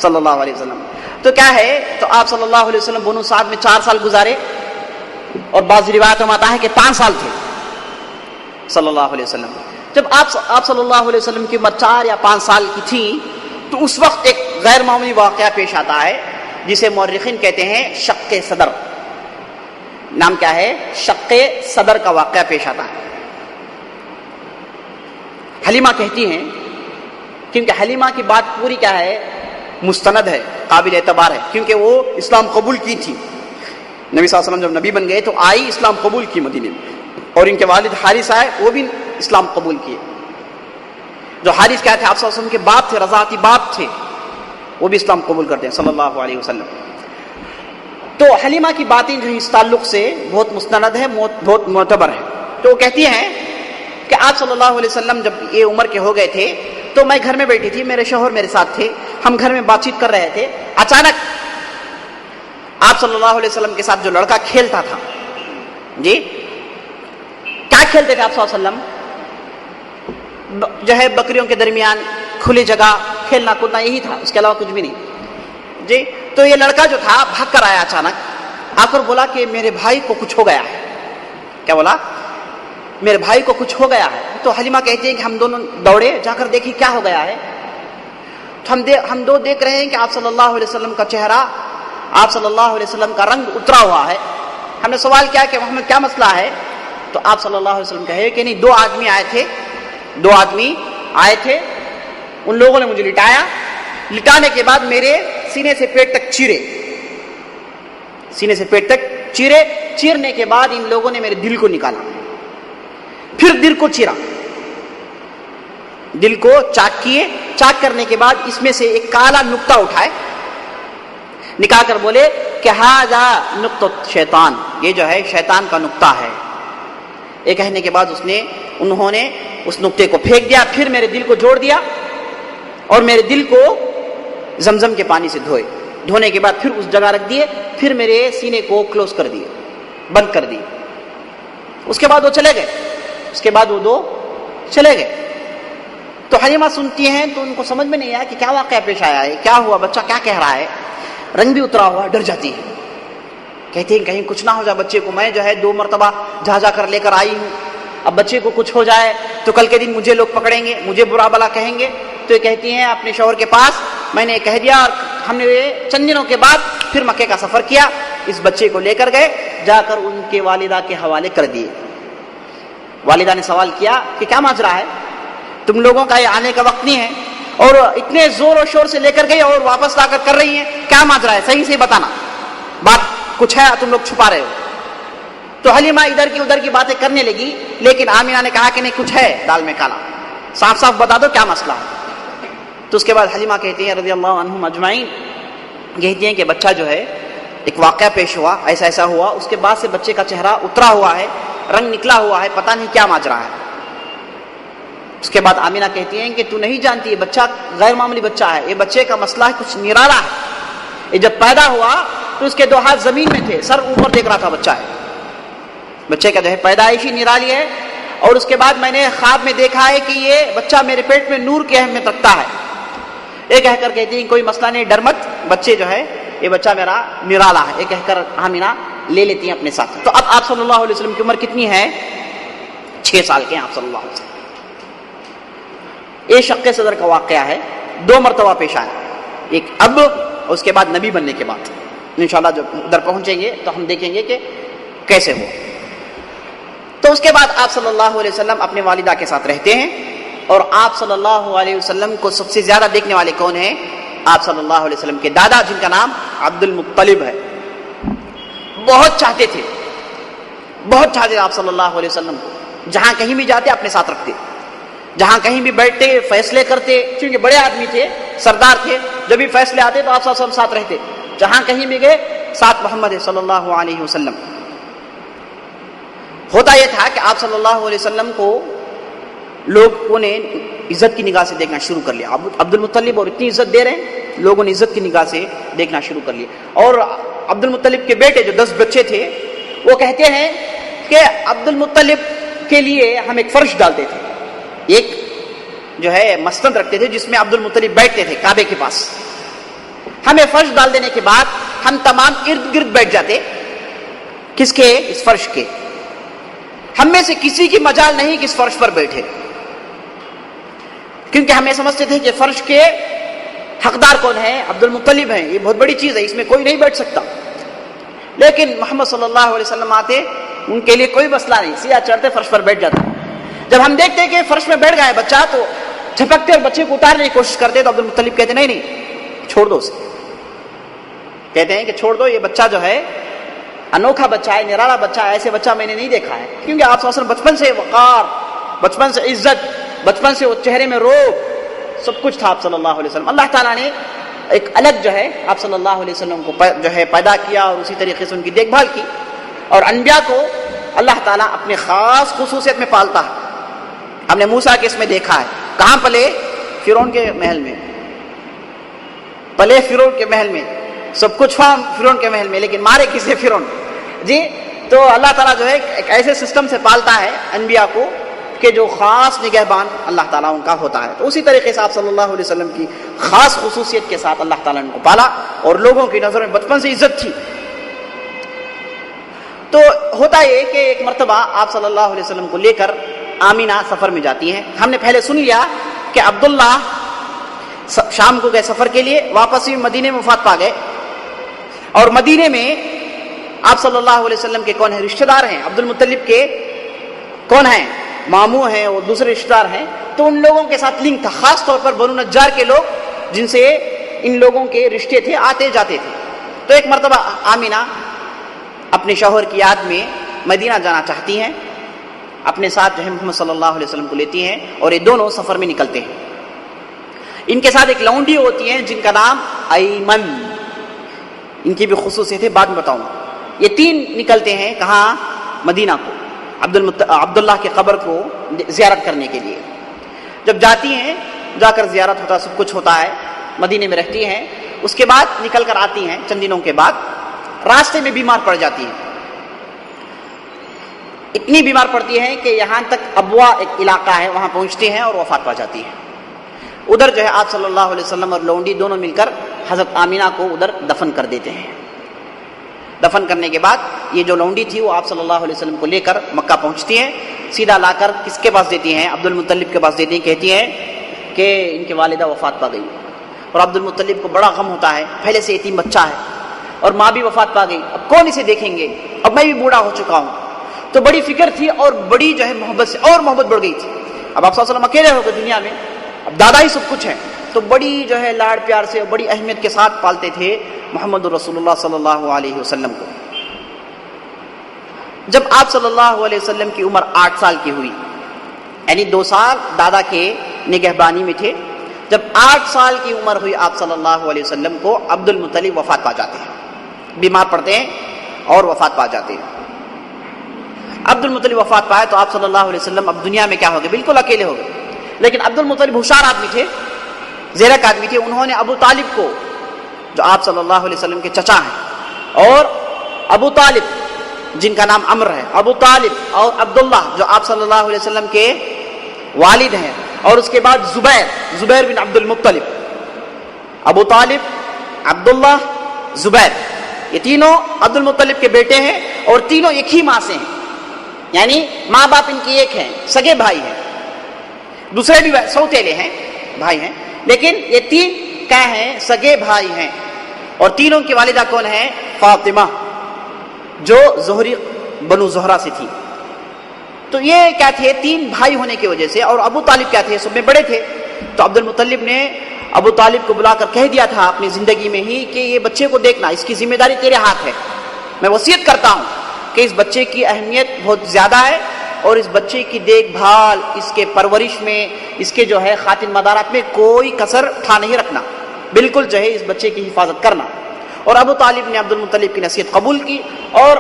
صلی اللہ علیہ وسلم. تو کیا ہے، تو آپ صلی اللہ علیہ وسلم بنو سعد میں 4 سال گزارے، اور بعض روایتوں میں آتا ہے کہ 5 سال تھے صلی اللہ علیہ وسلم. جب آپ صلی اللہ علیہ وسلم کی عمر 4 یا 5 سال کی تھی تو اس وقت ایک غیر معمولی واقعہ پیش آتا ہے جسے مورخین کہتے ہیں شق صدر. نام کیا ہے؟ شق صدر کا واقعہ پیش آتا ہے. حلیمہ کہتی ہیں، کیونکہ حلیمہ کی بات پوری کیا ہے، مستند ہے، قابل اعتبار ہے، کیونکہ وہ اسلام قبول کی تھی. نبی صلی اللہ علیہ وسلم جب نبی بن گئے تو آئی، اسلام قبول کی مدینے میں، اور ان کے والد حارث آئے، وہ بھی اسلام قبول کیے. جو حارث کیا تھے، آپ صلی اللہ علیہ وسلم کے باپ تھے، رضاعتی باپ تھے، وہ بھی اسلام قبول کرتے ہیں صلی اللہ علیہ وسلم. تو حلیمہ کی باتیں جو اس تعلق سے بہت مستند ہے، بہت معتبر ہے. تو وہ کہتی ہیں کہ آپ صلی اللہ علیہ وسلم جب یہ عمر کے ہو گئے تھے تو میں گھر میں بیٹھی تھی، میرے شوہر میرے ساتھ تھے، ہم گھر میں بات چیت کر رہے تھے. اچانک آپ صلی اللہ علیہ وسلم کے ساتھ جو لڑکا کھیلتا تھا، جی کیا کھیلتے تھے آپ صلی اللہ علیہ وسلم؟ جو ہے بکریوں کے درمیان کھلی جگہ کھیلنا کودنا، یہی تھا، اس کے علاوہ کچھ بھی نہیں. جی تو یہ لڑکا جو تھا بھاگ کر آیا، اچانک آ کر بولا کہ میرے بھائی کو کچھ ہو گیا ہے. کیا بولا؟ میرے بھائی کو کچھ ہو گیا ہے. تو حلیمہ کہتی ہیں کہ ہم دونوں دوڑے جا کر دیکھی کیا ہو گیا ہے. تو ہم دو دیکھ رہے ہیں کہ آپ صلی اللہ علیہ وسلم کا چہرہ، آپ صلی اللہ علیہ وسلم کا رنگ اترا ہوا ہے. ہم نے سوال کیا کہ محمد کیا مسئلہ ہے؟ تو آپ صلی اللہ علیہ وسلم کہے کہ نہیں، 2 آدمی آئے تھے، ان لوگوں نے مجھے لٹانے کے بعد میرے سینے سے پیٹ تک چیرنے کے بعد ان لوگوں نے میرے دل کو نکالا، پھر دل کو چیرا، دل کو چاک کرنے کے بعد اس میں سے ایک کالا نقطہ اٹھائے، نکال کر بولے کہ ھذا نقطہ شیطان، یہ جو ہے شیطان کا نقطہ ہے. یہ کہنے کے بعد انہوں نے اس نقطے کو پھینک دیا، پھر میرے دل کو جوڑ دیا اور میرے دل کو زمزم کے پانی سے دھونے کے بعد پھر اس جگہ رکھ دیے، پھر میرے سینے کو کلوز کر دیے، بند کر دیے. اس کے بعد وہ چلے گئے. تو حلیمہ سنتی ہیں تو ان کو سمجھ میں نہیں آیا کہ کیا واقعہ پیش آیا ہے، کیا ہوا، بچہ کیا کہہ رہا ہے. رنگ بھی اترا ہوا، ڈر جاتی ہے، کہتی ہیں کہیں کچھ نہ ہو جائے بچے کو. میں جو ہے 2 مرتبہ جا کر لے کر آئی ہوں، اب بچے کو کچھ ہو جائے تو کل کے دن مجھے لوگ پکڑیں گے، مجھے برا بلا کہیں گے. تو یہ کہتی ہیں اپنے شوہر کے پاس میں نے کہہ دیا، اور ہم نے چند دنوں کے بعد پھر مکے کا سفر کیا، اس بچے کو لے کر گئے، جا کر ان کے والدہ کے حوالے کر دیے. والدہ نے سوال کیا کہ کیا ماجرا ہے، تم لوگوں کا یہ آنے کا وقت نہیں ہے، اور اتنے زور و شور سے لے کر گئی اور واپس لا کر کر رہی ہیں، کیا ماجرا ہے، صحیح سے بتانا، بات کچھ ہے تم لوگ چھپا رہے ہو. تو حلیمہ ادھر کی باتیں کرنے لگی، لیکن آمینہ نے کہا کہ نہیں، کچھ ہے دال میں کالا، صاف بتا دو کیا مسئلہ ہے. تو اس کے بعد حلیمہ کہتی ہیں رضی اللہ عنہم اجمعین، کہتی ہیں کہ بچہ جو ہے ایک واقعہ پیش ہوا، ایسا ہوا، اس کے بعد سے بچے کا چہرہ اترا ہوا ہے، رنگ نکلا ہوا ہے، پتہ نہیں کیا ماجرا ہے. اس کے بعد آمینہ کہتی ہیں کہ تو نہیں جانتی، یہ بچہ غیر معمولی بچہ ہے، یہ بچے کا مسئلہ ہے کچھ نرالا ہے. یہ جب پیدا ہوا تو اس کے 2 ہاتھ زمین میں تھے، سر اوپر دیکھ رہا تھا بچہ ہے. بچے کا جو ہے پیدائشی نرالی ہے. اور اس کے بعد میں نے خواب میں دیکھا ہے کہ یہ بچہ میرے پیٹ میں نور کی اہمیت رکھتا ہے. یہ کہہ کر کہتی ہیں کوئی مسئلہ نہیں، ڈر مت، بچے جو ہے یہ بچہ میرا نرالا ہے. یہ کہہ کر آمینہ لے لیتی ہیں اپنے ساتھ. تو اب آپ صلی اللہ علیہ وسلم کی عمر کتنی ہے؟ 6 سال کے ہیں آپ صلی اللہ علیہ وسلم. یہ شق صدر کا واقعہ ہے، 2 مرتبہ پیش آیا، ایک اب اور اس کے بعد نبی بننے کے بعد. انشاءاللہ جب ادھر پہنچیں گے تو ہم دیکھیں گے کہ کیسے ہوا. تو اس کے بعد آپ صلی اللہ علیہ وسلم اپنے والدہ کے ساتھ رہتے ہیں، اور آپ صلی اللہ علیہ وسلم کو سب سے زیادہ دیکھنے والے کون ہیں؟ آپ صلی اللہ علیہ وسلم کے دادا، جن کا نام عبد المطلب ہے. بہت چاہتے تھے آپ صلی اللہ علیہ وسلم کو، جہاں کہیں بھی جاتے اپنے ساتھ رکھتے. جہاں کہیں بھی بیٹھتے فیصلے کرتے، کیونکہ بڑے آدمی تھے، سردار تھے، جب بھی فیصلے آتے تو آپ صلی اللہ علیہ وسلم ساتھ رہتے، جہاں کہیں بھی گئے ساتھ محمد صلی اللہ علیہ وسلم۔ ہوتا یہ تھا کہ آپ صلی اللہ علیہ وسلم کو لوگوں نے عزت کی نگاہ سے دیکھنا شروع کر لیا۔ عبد المطلب اور اتنی عزت دے رہے ہیں، لوگوں نے عزت کی نگاہ سے دیکھنا شروع کر لیا۔ اور عبد المطلب کے بیٹے جو 10 بچے تھے، وہ کہتے ہیں کہ عبد المطلب کے لیے ہم ایک فرش ڈالتے تھے، ایک جو ہے مسند رکھتے تھے جس میں عبد المطلب بیٹھتے تھے کعبے کے پاس۔ ہمیں فرش ڈال دینے کے بعد ہم تمام ارد گرد بیٹھ جاتے، کس کے؟ اس فرش کے۔ ہم میں سے کسی کی مجال نہیں کہ اس فرش پر بیٹھے، کیونکہ ہمیں سمجھتے تھے کہ فرش کے حقدار کون ہے؟ عبد المطلب ہیں، یہ بہت بڑی چیز ہے، اس میں کوئی نہیں بیٹھ سکتا۔ لیکن محمد صلی اللہ علیہ وسلم آتے، ان کے لیے کوئی مسئلہ نہیں، سیدھا چڑھتے فرش پر بیٹھ جاتے۔ جب ہم دیکھتے کہ فرش میں بیٹھ گیا ہے بچہ تو جھپکتے اور بچے کو اتارنے کی کوشش کرتے، تو عبد المطلب کہتے نہیں چھوڑ دو اسے، کہتے ہیں کہ چھوڑ دو، یہ بچہ جو ہے انوکھا بچہ ہے، نرالا بچہ ہے، ایسے بچہ میں نے نہیں دیکھا ہے۔ کیونکہ آپ صلی اللہ علیہ وسلم بچپن سے وقار، بچپن سے عزت، بچپن سے وہ چہرے میں روب، سب کچھ تھا آپ صلی اللہ علیہ وسلم۔ اللہ تعالیٰ نے ایک الگ جو ہے آپ صلی اللہ علیہ وسلم کو جو ہے پیدا کیا اور اسی طریقے سے ان کی دیکھ بھال کی۔ اور انبیاء کو اللہ تعالیٰ اپنے خاص خصوصیت میں پالتا ہے۔ ہم نے موسیٰ کے اس میں دیکھا ہے، کہاں پلے؟ فرعون کے محل میں پلے، فرعون کے محل میں سب کچھ ہوا فرعون کے محل میں، لیکن مارے کسے؟ فرعون جی۔ تو اللہ تعالیٰ جو ہے ایک ایسے سسٹم سے پالتا ہے انبیاء کو کہ جو خاص نگہبان اللہ تعالیٰ ان کا ہوتا ہے۔ تو اسی طریقے سے آپ صلی اللہ علیہ وسلم کی خاص خصوصیت کے ساتھ اللہ تعالیٰ نے ان کو پالا اور لوگوں کی نظر میں بچپن سے عزت تھی۔ تو ہوتا یہ کہ ایک مرتبہ آپ صلی اللہ علیہ وسلم کو لے کر آمینہ سفر میں جاتی ہیں۔ ہم نے پہلے سن لیا کہ عبداللہ شام کو گئے سفر کے لیے، واپس ہی مدینے میں وفات پا گئے، اور مدینے میں آپ صلی اللہ علیہ وسلم کے کون ہیں؟ رشتہ دار ہیں۔ عبد المطلب کے کون ہیں؟ ماموں ہیں، وہ دوسرے رشتہ دار ہیں۔ تو ان لوگوں کے ساتھ لنک تھا، خاص طور پر بنو نجار کے لوگ جن سے ان لوگوں کے رشتے تھے، آتے جاتے تھے۔ تو ایک مرتبہ آمینہ اپنے شوہر کی یاد میں مدینہ جانا چاہتی ہیں، اپنے ساتھ جو ہے محمد صلی اللہ علیہ وسلم کو لیتی ہیں، اور یہ دونوں سفر میں نکلتے ہیں۔ ان کے ساتھ ایک لونڈی ہوتی ہیں جن کا نام ایمن، ان کی بھی خصوصیت ہے، بعد میں بتاؤں گا۔ یہ 3 نکلتے ہیں کہاں؟ مدینہ کو، عبداللہ کے قبر کو زیارت کرنے کے لیے۔ جب جاتی ہیں، جا کر زیارت ہوتا ہے، سب کچھ ہوتا ہے، مدینے میں رہتی ہیں۔ اس کے بعد نکل کر آتی ہیں چند دنوں کے بعد، راستے میں بیمار پڑ جاتی ہیں۔ اتنی بیمار پڑتی ہیں کہ یہاں تک ابوا ایک علاقہ ہے، وہاں پہنچتی ہیں اور وفات پا جاتی ہیں۔ ادھر جو ہے آپ صلی اللہ علیہ وسلم اور لونڈی دونوں مل کر حضرت آمینہ کو ادھر دفن کر دیتے ہیں۔ دفن کرنے کے بعد یہ جو لونڈی تھی وہ آپ صلی اللہ علیہ وسلم کو لے کر مکہ پہنچتی ہیں، سیدھا لا کر کس کے پاس دیتی ہیں؟ عبد المطلب کے پاس دیتی ہیں۔ کہتی ہیں کہ ان کی والدہ وفات پا گئی، اور عبد المطلب کو بڑا غم ہوتا ہے، پہلے سے یتیم بچہ ہے اور ماں بھی وفات پا گئی، اب کون اسے دیکھیں گے، اب میں بھی بوڑھا ہو چکا ہوں۔ تو بڑی فکر تھی اور بڑی جو ہے محبت سے اور محبت بڑھ گئی تھی۔ اب آپ صلی اللہ علیہ وسلم اکیلے ہو گئے دنیا میں، اب دادا ہی سب کچھ ہے، تو بڑی جو ہے لاڑ پیار سے بڑی اہمیت کے ساتھ پالتے تھے محمد رسول اللہ صلی اللہ علیہ وسلم کو۔ جب آپ صلی اللہ علیہ وسلم کی عمر 8 سال کی ہوئی، یعنی 2 سال دادا کے نگہبانی میں تھے، جب 8 سال کی عمر ہوئی آپ صلی اللہ علیہ وسلم کو، عبد المطلب وفات پا جاتے ہیں، بیمار پڑتے ہیں اور وفات پا جاتے ہیں۔ عبد المطلب وفات پائے تو آپ صلی اللہ علیہ وسلم اب دنیا میں کیا ہو گئے؟ بالکل اکیلے ہو گئے۔ لیکن عبد المطلب ہوشیار آدمی تھے، زیرک آدمی تھے، انہوں نے ابو طالب کو، جو آپ صلی اللہ علیہ وسلم کے چچا ہیں، اور ابو طالب جن کا نام عمر ہے، ابو طالب اور عبداللہ جو آپ صلی اللہ علیہ وسلم کے والد ہیں، اور اس کے بعد زبیر بن عبد المطلب، ابو طالب، عبداللہ، زبیر، یہ تینوں عبد المطلب کے بیٹے ہیں، اور تینوں ایک ہی ماں سے ہیں، یعنی ماں باپ ان کی ایک ہیں، سگے بھائی ہیں، دوسرے بھی سوتیلے ہیں، بھائی ہیں، لیکن یہ 3 کیا ہیں؟ سگے بھائی ہیں۔ اور تینوں کی والدہ کون ہے؟ فاطمہ، جو زہری بنو زہرا سے تھی۔ تو یہ کیا تھے؟ 3 بھائی ہونے کی وجہ سے، اور ابو طالب کیا تھے؟ سب میں بڑے تھے۔ تو عبد المطلب نے ابو طالب کو بلا کر کہہ دیا تھا اپنی زندگی میں ہی کہ یہ بچے کو دیکھنا، اس کی ذمہ داری تیرے ہاتھ ہے، میں وصیت کرتا ہوں کہ اس بچے کی اہمیت بہت زیادہ ہے، اور اس بچے کی دیکھ بھال، اس کے پرورش میں، اس کے جو ہے خاتم مدارات میں کوئی کسر اٹھا نہیں رکھنا، بالکل جو ہے اس بچے کی حفاظت کرنا۔ اور ابو طالب نے عبد المطلب کی نصیحت قبول کی، اور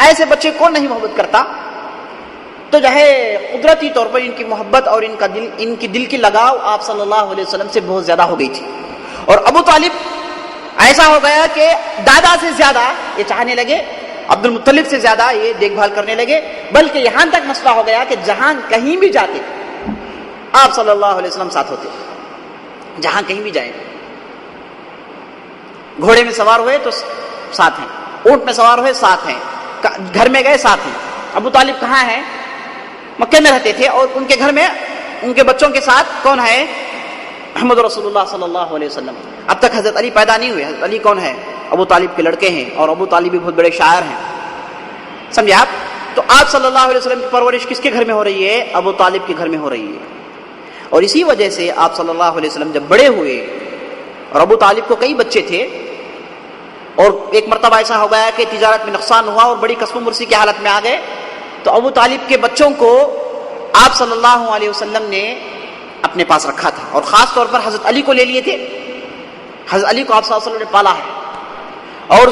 ایسے بچے کون نہیں محبت کرتا؟ تو جو ہے قدرتی طور پر ان کی محبت اور ان کی دل کی لگاؤ آپ صلی اللہ علیہ وسلم سے بہت زیادہ ہو گئی تھی، اور ابو طالب ایسا ہو گیا کہ دادا سے زیادہ یہ چاہنے لگے، عبد المطلب سے زیادہ یہ دیکھ بھال کرنے لگے، بلکہ یہاں تک مسئلہ ہو گیا کہ جہاں کہیں بھی جاتے آپ صلی اللہ علیہ وسلم ساتھ ہوتے، جہاں کہیں بھی جائیں، گھوڑے میں سوار ہوئے تو ساتھ ہیں، اونٹ میں سوار ہوئے ساتھ ہیں، گھر میں گئے ساتھ ہیں۔ ابو طالب کہاں ہیں؟ مکے میں رہتے تھے، اور ان کے گھر میں ان کے بچوں کے ساتھ کون ہے؟ محمد رسول اللہ صلی اللہ علیہ وسلم۔ اب تک حضرت علی پیدا نہیں ہوئے۔ حضرت علی کون ہے؟ ابو طالب کے لڑکے ہیں، اور ابو طالب بھی بہت بڑے شاعر ہیں، سمجھے آپ؟ تو آپ صلی اللہ علیہ وسلم کی پرورش کس کے گھر میں ہو رہی ہے؟ ابو طالب کے گھر میں ہو رہی ہے، اور اسی وجہ سے آپ صلی اللہ علیہ وسلم جب بڑے ہوئے، اور ابو طالب کو کئی بچے تھے، اور ایک مرتبہ ایسا ہو گیا کہ تجارت میں نقصان ہوا اور بڑی قسم مرسی کی حالت میں آ گئے، تو ابو طالب کے بچوں کو آپ صلی اللہ علیہ وسلم نے اپنے پاس رکھا تھا، اور خاص طور پر حضرت علی کو لے لیے تھے۔ حضرت علی کو آپ صلی اللہ علیہ وسلم نے پالا ہے، اور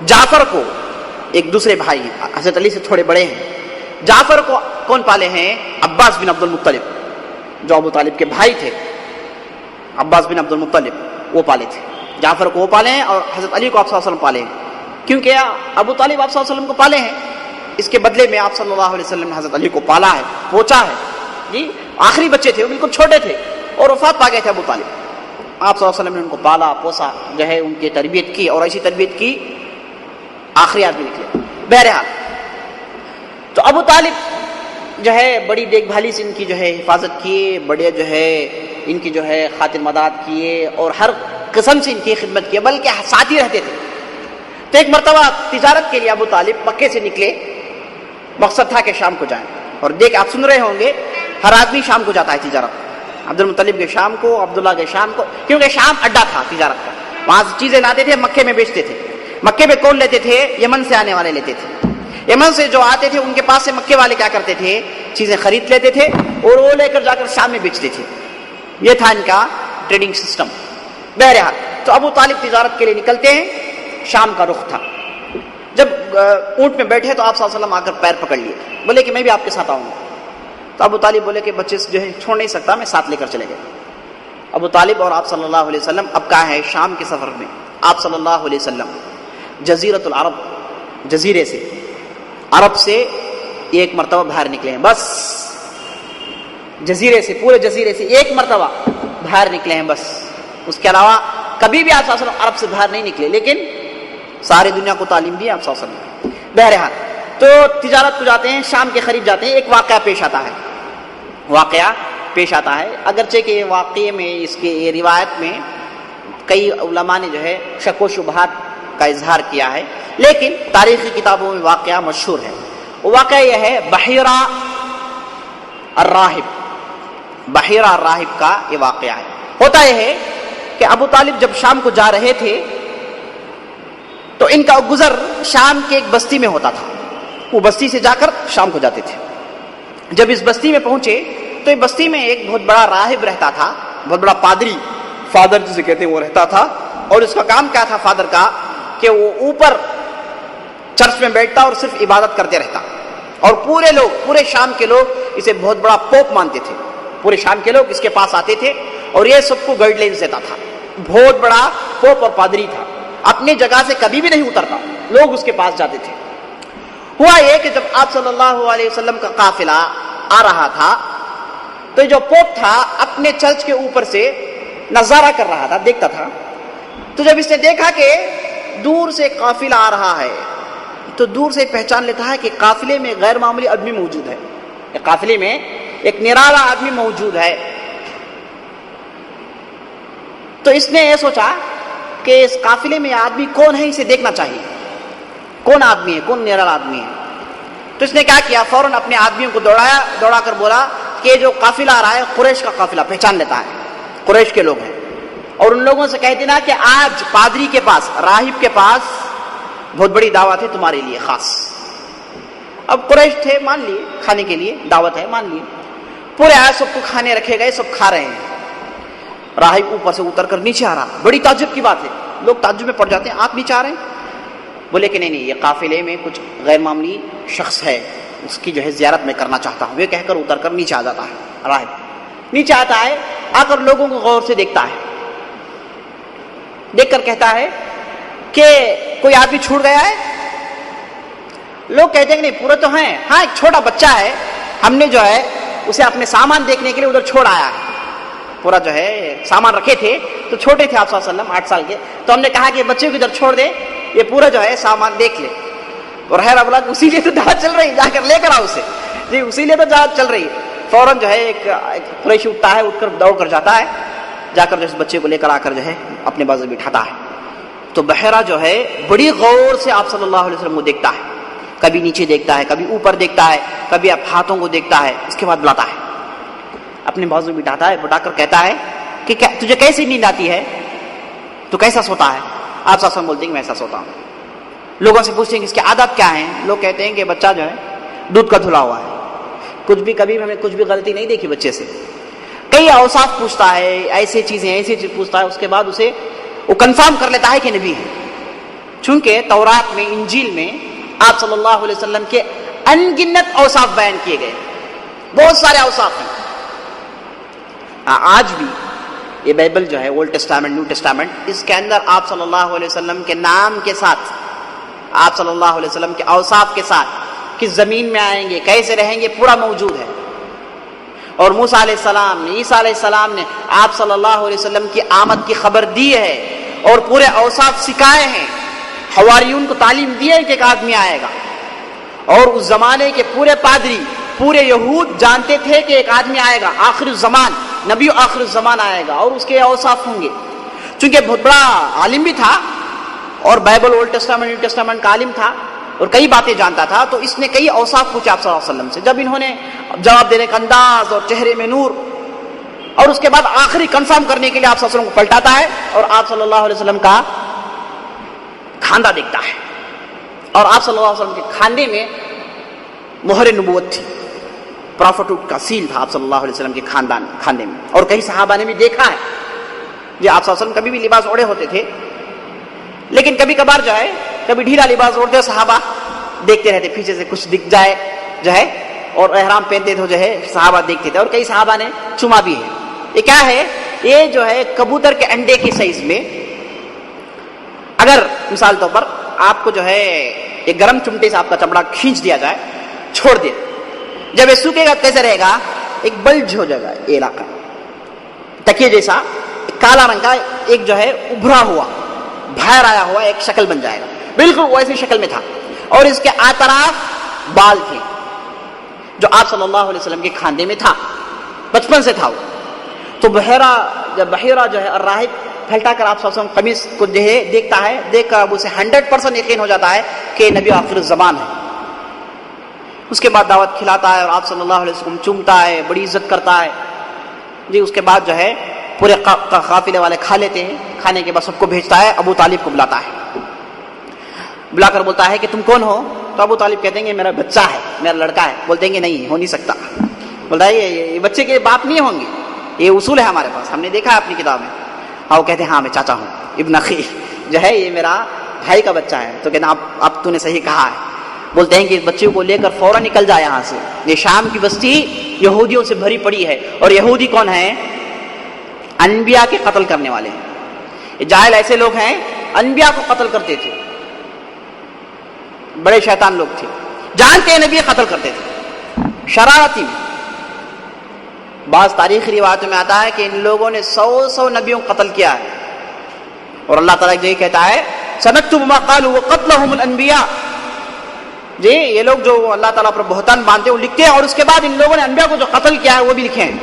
جعفر کو، ایک دوسرے بھائی حضرت علی سے تھوڑے بڑے ہیں، جعفر کو کون پالے ہیں؟ عباس بن عبد المطلب، جو ابو طالب کے بھائی تھے، عباس بن عبد المطلب، وہ پالے تھے۔ جعفر کو وہ پالے ہیں، اور حضرت علی کو آپ صلی اللہ علیہ وسلم پالے ہیں، کیونکہ ابو طالب آپ صلی اللہ علیہ وسلم کو پالے ہیں، اس کے بدلے میں آپ صلی اللہ علیہ وسلم نے حضرت علی کو پالا ہے، پوچھا ہے جی۔ آخری بچے تھے، وہ بالکل چھوٹے تھے، اور وفات پا گئے تھے ابو طالب۔ آپ صلی اللہ علیہ وسلم نے ان کو پالا پوسا، جو ہے ان کی تربیت کی، اور ایسی تربیت کی آخری آدمی نکلے۔ بہرحال تو ابو طالب جو ہے بڑی دیکھ بھالی سے ان کی جو ہے حفاظت کیے، بڑے جو ہے ان کی جو ہے خاطر مداد کیے، اور ہر قسم سے ان کی خدمت کی، بلکہ ساتھ ہی رہتے تھے۔ تو ایک مرتبہ تجارت کے لیے ابو طالب مکے سے نکلے، مقصد تھا کہ شام کو جائیں، اور دیکھ آپ سن رہے ہوں گے ہر آدمی شام کو جاتا ہے تجارت، عبد المطلب کے شام کو، عبداللہ کے شام کو، کیونکہ شام اڈا تھا تجارت کا، وہاں سے چیزیں لاتے تھے، مکے میں بیچتے تھے۔ مکے میں کون لیتے تھے؟ یمن سے آنے والے لیتے تھے۔ یمن سے جو آتے تھے ان کے پاس سے مکے والے کیا کرتے تھے؟ چیزیں خرید لیتے تھے، اور وہ لے کر جا کر شام میں بیچتے تھے۔ یہ تھا ان کا ٹریڈنگ سسٹم۔ بہرحال تو ابو طالب تجارت کے لیے نکلتے ہیں، شام کا رخ تھا۔ جب اونٹ میں بیٹھے تو آپ صلی اللہ علیہ وسلم آ کر پیر پکڑ لیے، بولے کہ میں بھی آپ کے ساتھ آؤں گا۔ تو ابو طالب بولے کہ بچے جو ہے چھوڑ نہیں سکتا، میں ساتھ لے کر چلے گئے۔ ابو طالب اور آپ صلی اللہ علیہ وسلم اب کہاں ہے؟ شام کے سفر میں۔ آپ صلی اللہ علیہ وسلم جزیرۃ العرب، جزیرے سے، عرب سے ایک مرتبہ باہر نکلے ہیں، بس جزیرے سے، پورے جزیرے سے ایک مرتبہ باہر نکلے ہیں بس، اس کے علاوہ کبھی بھی آپ صلی اللہ علیہ وسلم عرب سے باہر نہیں نکلے، لیکن ساری دنیا کو تعلیم دی آپ صلی اللہ علیہ وسلم۔ بہرحال تو تجارت کو جاتے ہیں، شام کے قریب جاتے ہیں، ایک واقعہ پیش آتا ہے، اگرچہ کہ واقعے میں اس کے روایت میں کئی علماء نے جو ہے شک و شبہات کا اظہار کیا ہے، لیکن تاریخی کتابوں میں واقعہ مشہور ہے۔ وہ واقعہ یہ ہے بحیرہ الراہب کا یہ واقعہ ہے۔ ہوتا یہ ہے کہ ابو طالب جب شام کو جا رہے تھے تو ان کا گزر شام کے ایک بستی میں ہوتا تھا، وہ بستی سے جا کر شام کو جاتے تھے۔ جب اس بستی میں پہنچے تو اس بستی میں ایک بہت بڑا راہب رہتا تھا، بہت بڑا پادری، فادر جسے کہتے ہیں، وہ رہتا تھا، اور اس کا کام کیا تھا فادر کا کہ وہ اوپر چرچ میں بیٹھتا اور صرف عبادت کرتے رہتا، اور پورے شام کے لوگ اسے بہت بڑا پوپ مانتے تھے، پورے شام کے لوگ اس کے پاس آتے تھے اور یہ سب کو گائیڈ لائنز دیتا تھا۔ بہت بڑا پوپ اور پادری تھا، اپنی جگہ سے کبھی بھی نہیں اترتا، لوگ اس کے پاس جاتے تھے۔ ہوا یہ کہ جب آپ صلی اللہ علیہ وسلم کا قافلہ آ رہا تھا تو جو پوپ تھا اپنے چرچ کے اوپر سے نظارہ کر رہا تھا، دیکھتا تھا۔ تو جب اس نے دیکھا کہ دور سے قافلہ آ رہا ہے تو دور سے پہچان لیتا ہے کہ قافلے میں غیر معمولی آدمی موجود ہے، قافلے میں ایک نرالا آدمی موجود ہے۔ تو اس نے یہ سوچا کہ اس قافلے میں آدمی کون ہے، اسے دیکھنا چاہیے، کون آدمی ہے، کون نرالا آدمی ہے۔ تو اس نے کیا کیا، فوراً اپنے آدمیوں کو دوڑا کر بولا کہ جو قافلہ آ رہا ہے قریش کا قافلہ، پہچان لیتا ہے قریش کے لوگ ہیں، اور ان لوگوں سے کہہ دینا کہ آج پادری کے پاس، راہب کے پاس بہت بڑی دعوت ہے تمہارے لیے خاص۔ اب قریش تھے، مان لیے کھانے کے لیے دعوت ہے، مان لیے پورے آئے، سب کو کھانے رکھے گئے، سب کھا رہے ہیں۔ راہب اوپر سے اتر کر نیچے آ رہا، بڑی تعجب کی بات ہے، لوگ تعجب میں پڑ جاتے ہیں، آپ نیچے آ رہے ہیں؟ بولے کہ نہیں یہ قافلے میں کچھ غیر معمولی شخص ہے، اس کی جو ہے زیارت میں کرنا چاہتا ہوں، یہ کہہ کر اتر کر نیچے آ جاتا ہے۔ راہب نیچے آتا ہے، آ کر لوگوں کو غور سے دیکھتا ہے، دیکھ کر کہتا ہے کہ کوئی آدمی چھوٹ گیا ہے؟ لوگ کہتے ہیں کہ نہیں پورے تو ہیں، ہاں ایک چھوٹا بچہ ہے، ہم نے جو ہے اسے اپنے سامان دیکھنے کے لیے ادھر چھوڑ آیا ہے، پورا جو ہے سامان رکھے تھے تو چھوٹے تھے آپ صلی اللہ علیہ وسلم 8 سال کے، تو ہم نے کہا کہ بچے کو ادھر چھوڑ دے، یہ پورا جو ہے سامان دیکھ لے۔ اور ہے ابلا اسی لیے تو دعوت چل رہی، جا کر لے کر آؤ اسے، جی اسی لیے تو دعوت چل رہی۔ فوراً جو ہے ایک قریشی اٹھتا ہے، اٹھ کر دوڑ کر جاتا ہے، جا کر جو اس بچے کو لے کر آ کر جو ہے اپنے بازو میں بٹھاتا ہے۔ تو بحیرہ جو ہے بڑی غور سے آپ صلی اللہ علیہ وسلم کو دیکھتا ہے، کبھی نیچے دیکھتا ہے، کبھی اوپر دیکھتا ہے، کبھی آپ ہاتھوں کو دیکھتا ہے، اس کے بعد بلاتا ہے، اپنے بازو میں بٹھاتا ہے، بٹھا کر کہتا ہے کہ تجھے کیسی نیند آتی ہے، تو کیسا سوتا ہے؟ آپ صلی اللہ علیہ وسلم بولتے ہیں کہ میں ایسا سوتا ہوں۔ لوگوں سے پوچھتے ہیں کہ اس کی عادت کیا ہے؟ لوگ کہتے ہیں کہ بچہ جو ہے دودھ کا دھلا ہوا ہے، کچھ بھی کبھی ہم نے کچھ بھی غلطی نہیں دیکھی بچے سے۔ کئی اوصاف پوچھتا ہے، ایسی چیز پوچھتا ہے، اس کے بعد اسے وہ کنفرم کر لیتا ہے کہ نبی ہے، چونکہ تورات میں انجیل میں آپ صلی اللہ علیہ وسلم کے ان گنت اوصاف بیان کیے گئے، بہت سارے اوصاف ہیں۔ آج بھی یہ بائبل جو ہے اولڈ ٹیسٹامنٹ نیو ٹیسٹامنٹ، اس کے اندر آپ صلی اللہ علیہ وسلم کے نام کے ساتھ، آپ صلی اللہ علیہ وسلم کے اوصاف کے ساتھ، کس زمین میں آئیں گے، کیسے رہیں گے، پورا موجود ہے۔ اور موسیٰ علیہ السلام نے، عیسیٰ علیہ السلام نے آپ صلی اللہ علیہ وسلم کی آمد کی خبر دی ہے اور پورے اوصاف سکھائے ہیں، حواریون کو تعلیم دی ہے کہ ایک آدمی آئے گا، اور اس زمانے کے پورے پادری، پورے یہود جانتے تھے کہ ایک آدمی آئے گا، آخر الزمان، نبی آخر الزمان آئے گا، اور اس کے اوصاف ہوں گے۔ چونکہ بہت بڑا عالم بھی تھا اور Bible old Testament new Testament کا عالم تھا اور کئی باتیں جانتا تھا، تو اس نے کئی اوصاف پوچھے آپ صلی اللہ علیہ وسلم سے۔ جب انہوں نے جواب دینے کا انداز اور چہرے میں نور، اور اس کے بعد آخری کنفرم کرنے کے لیے آپ صلی اللہ علیہ وسلم کو پلٹاتا ہے اور آپ صلی اللہ علیہ وسلم کا کھاندہ دیکھتا ہے، اور آپ صلی اللہ علیہ وسلم کے کھاندے میں مہر نبوت تھی، پرافٹہوڈ کا سیل تھا آپ صلی اللہ علیہ وسلم کے کھاندے میں۔ اور کئی صحابہ نے بھی دیکھا ہے جی آپ صلی اللہ علیہ وسلم کبھی بھی لباس اوڑے ہوتے تھے، لیکن کبھی کبھار جو ہے کبھی ڈھیلا لباس اوڑھتے، صحابہ دیکھتے رہتے، پیچھے سے کچھ دکھ جائے جو ہے، اور احرام پہنتے تو جو ہے صحابہ دیکھتے تھے، اور کئی صحابہ نے چما بھی ہے۔ یہ کیا ہے؟ یہ جو ہے کبوتر کے انڈے کے سائز میں، اگر مثال طور پر آپ کو جو ہے ایک گرم چمٹے سے آپ کا چمڑا کھینچ دیا جائے، چھوڑ دے، جب یہ سوکھے گا کیسے رہے گا؟ ایک بلج ہو جائے گا یہ علاقہ، تکیے جیسا کالا رنگ کا ایک جو ہے ابھرا ہوا، باہر آیا ہوا ایک شکل بن جائے گا، بالکل ویسی شکل میں تھا، اور اس کے اطراف بال تھے جو آپ صلی اللہ علیہ وسلم کے کھاندے میں تھا، بچپن سے تھا وہ۔ تو جب بحیرہ جو ہے الراہب پھیلتا کر آپ صلی اللہ علیہ وسلم قمیص کو جو ہے دیکھتا ہے، دیکھ کر اب اسے 100% یقین ہو جاتا ہے کہ نبی آخر الزمان ہے۔ اس کے بعد دعوت کھلاتا ہے اور آپ صلی اللہ علیہ وسلم چومتا ہے، بڑی عزت کرتا ہے جی۔ اس کے بعد جو ہے پورے قافلے والے کھا لیتے ہیں، کھانے کے بعد سب کو بھیجتا ہے، ابو طالب کو بلاتا ہے، بلا کر بولتا ہے کہ تم کون ہو؟ تو ابو طالب کہتے ہیں کہ میرا بچہ ہے، میرا لڑکا ہے۔ بولتے ہیں کہ نہیں، ہو نہیں سکتا۔ بولتا ہے یہ بچے کے باپ نہیں ہوں گے، یہ اصول ہے ہمارے پاس، ہم نے دیکھا ہے اپنی کتاب میں۔ اور وہ کہتے ہیں ہاں میں چاچا ہوں، ابن اخی جو ہے یہ میرا بھائی کا بچہ ہے۔ تو کہتے ہیں اب تو نے صحیح کہا ہے۔ بولتے ہیں کہ اس بچے کو لے کر فوراً نکل جائے یہاں سے، یہ شام کی بستی یہودیوں سے بھری پڑی ہے، اور یہودی کون ہیں؟ انبیاء کے قتل کرنے والے ہیں۔ یہ جاہل ایسے لوگ ہیں انبیاء کو قتل کرتے تھے، بڑے شیطان لوگ تھے، جانتے ہیں نبی قتل کرتے تھے شرارتی میں۔ بعض تاریخی روایتوں میں آتا ہے کہ ان لوگوں نے 100 نبیوں کو قتل کیا ہے، اور اللہ تعالیٰ یہ کہتا ہے سنکتب ما قالوا وقتلهم الانبیاء، جی یہ لوگ جو اللہ تعالیٰ پر بہتان باندھتے ہیں وہ لکھتے ہیں، اور اس کے بعد ان لوگوں نے انبیاء کو جو قتل کیا ہے وہ بھی لکھے ہیں،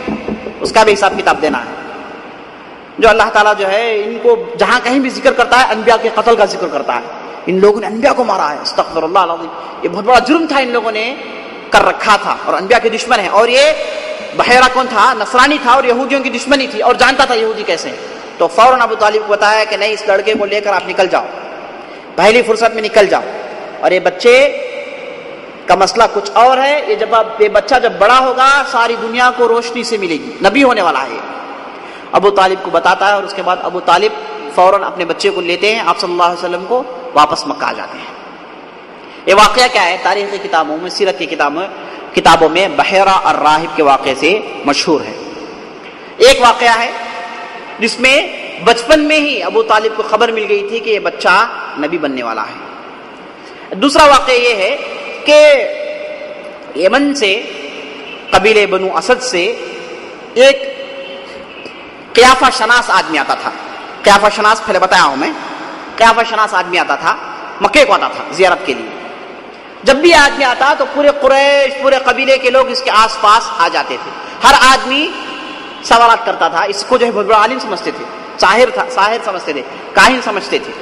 اس کا بھی حساب کتاب دینا ہے۔ جو اللہ تعالیٰ جو ہے ان کو جہاں کہیں بھی ذکر کرتا ہے انبیاء کے قتل کا ذکر کرتا ہے، ان لوگوں نے انبیاء کو مارا ہے، استغفر اللہ العظیم، یہ بہت بڑا جرم تھا ان لوگوں نے کر رکھا تھا، اور انبیاء کے دشمن ہیں۔ اور یہ بحیرہ کون تھا؟ نصرانی تھا، اور یہودیوں کی دشمنی تھی، اور جانتا تھا یہودی کیسے ہیں۔ تو فوراً ابو طالب کو بتایا کہ نہیں، اس لڑکے کو لے کر آپ نکل جاؤ، پہلی فرصت میں نکل جاؤ، اور یہ بچے کا مسئلہ کچھ اور ہے. یہ بچہ جب بڑا ہوگا ساری دنیا کو روشنی سے ملے گی، نبی ہونے والا ہے. ابو طالب کو بتاتا ہے اور اس کے بعد ابو طالب فوراً اپنے بچے کو لیتے ہیں، آپ صلی اللہ علیہ وسلم کو واپس مکہ آ جاتے ہیں. یہ واقعہ کیا ہے؟ تاریخ کی کتابوں میں، سیرت کی کتابوں میں بحیرہ الراہب کے واقعے سے مشہور ہے. ایک واقعہ ہے جس میں بچپن میں ہی ابو طالب کو خبر مل گئی تھی کہ یہ بچہ نبی بننے والا ہے. دوسرا واقعہ یہ ہے کہ یمن سے، قبیلے بنو اسد سے ایک قیافہ شناس آدمی آتا تھا. قیافہ شناس پہلے بتایا ہوں میں، قیافہ شناس آدمی آتا تھا، مکے کو آتا تھا زیارت کے لیے. جب بھی آدمی آتا تو پورے قریش، پورے قبیلے کے لوگ اس کے آس پاس آ جاتے تھے. ہر آدمی سوالات کرتا تھا. اس کو جو ہے بہت بڑا عالم سمجھتے تھے، ساحر سمجھتے تھے، کاہن سمجھتے تھے.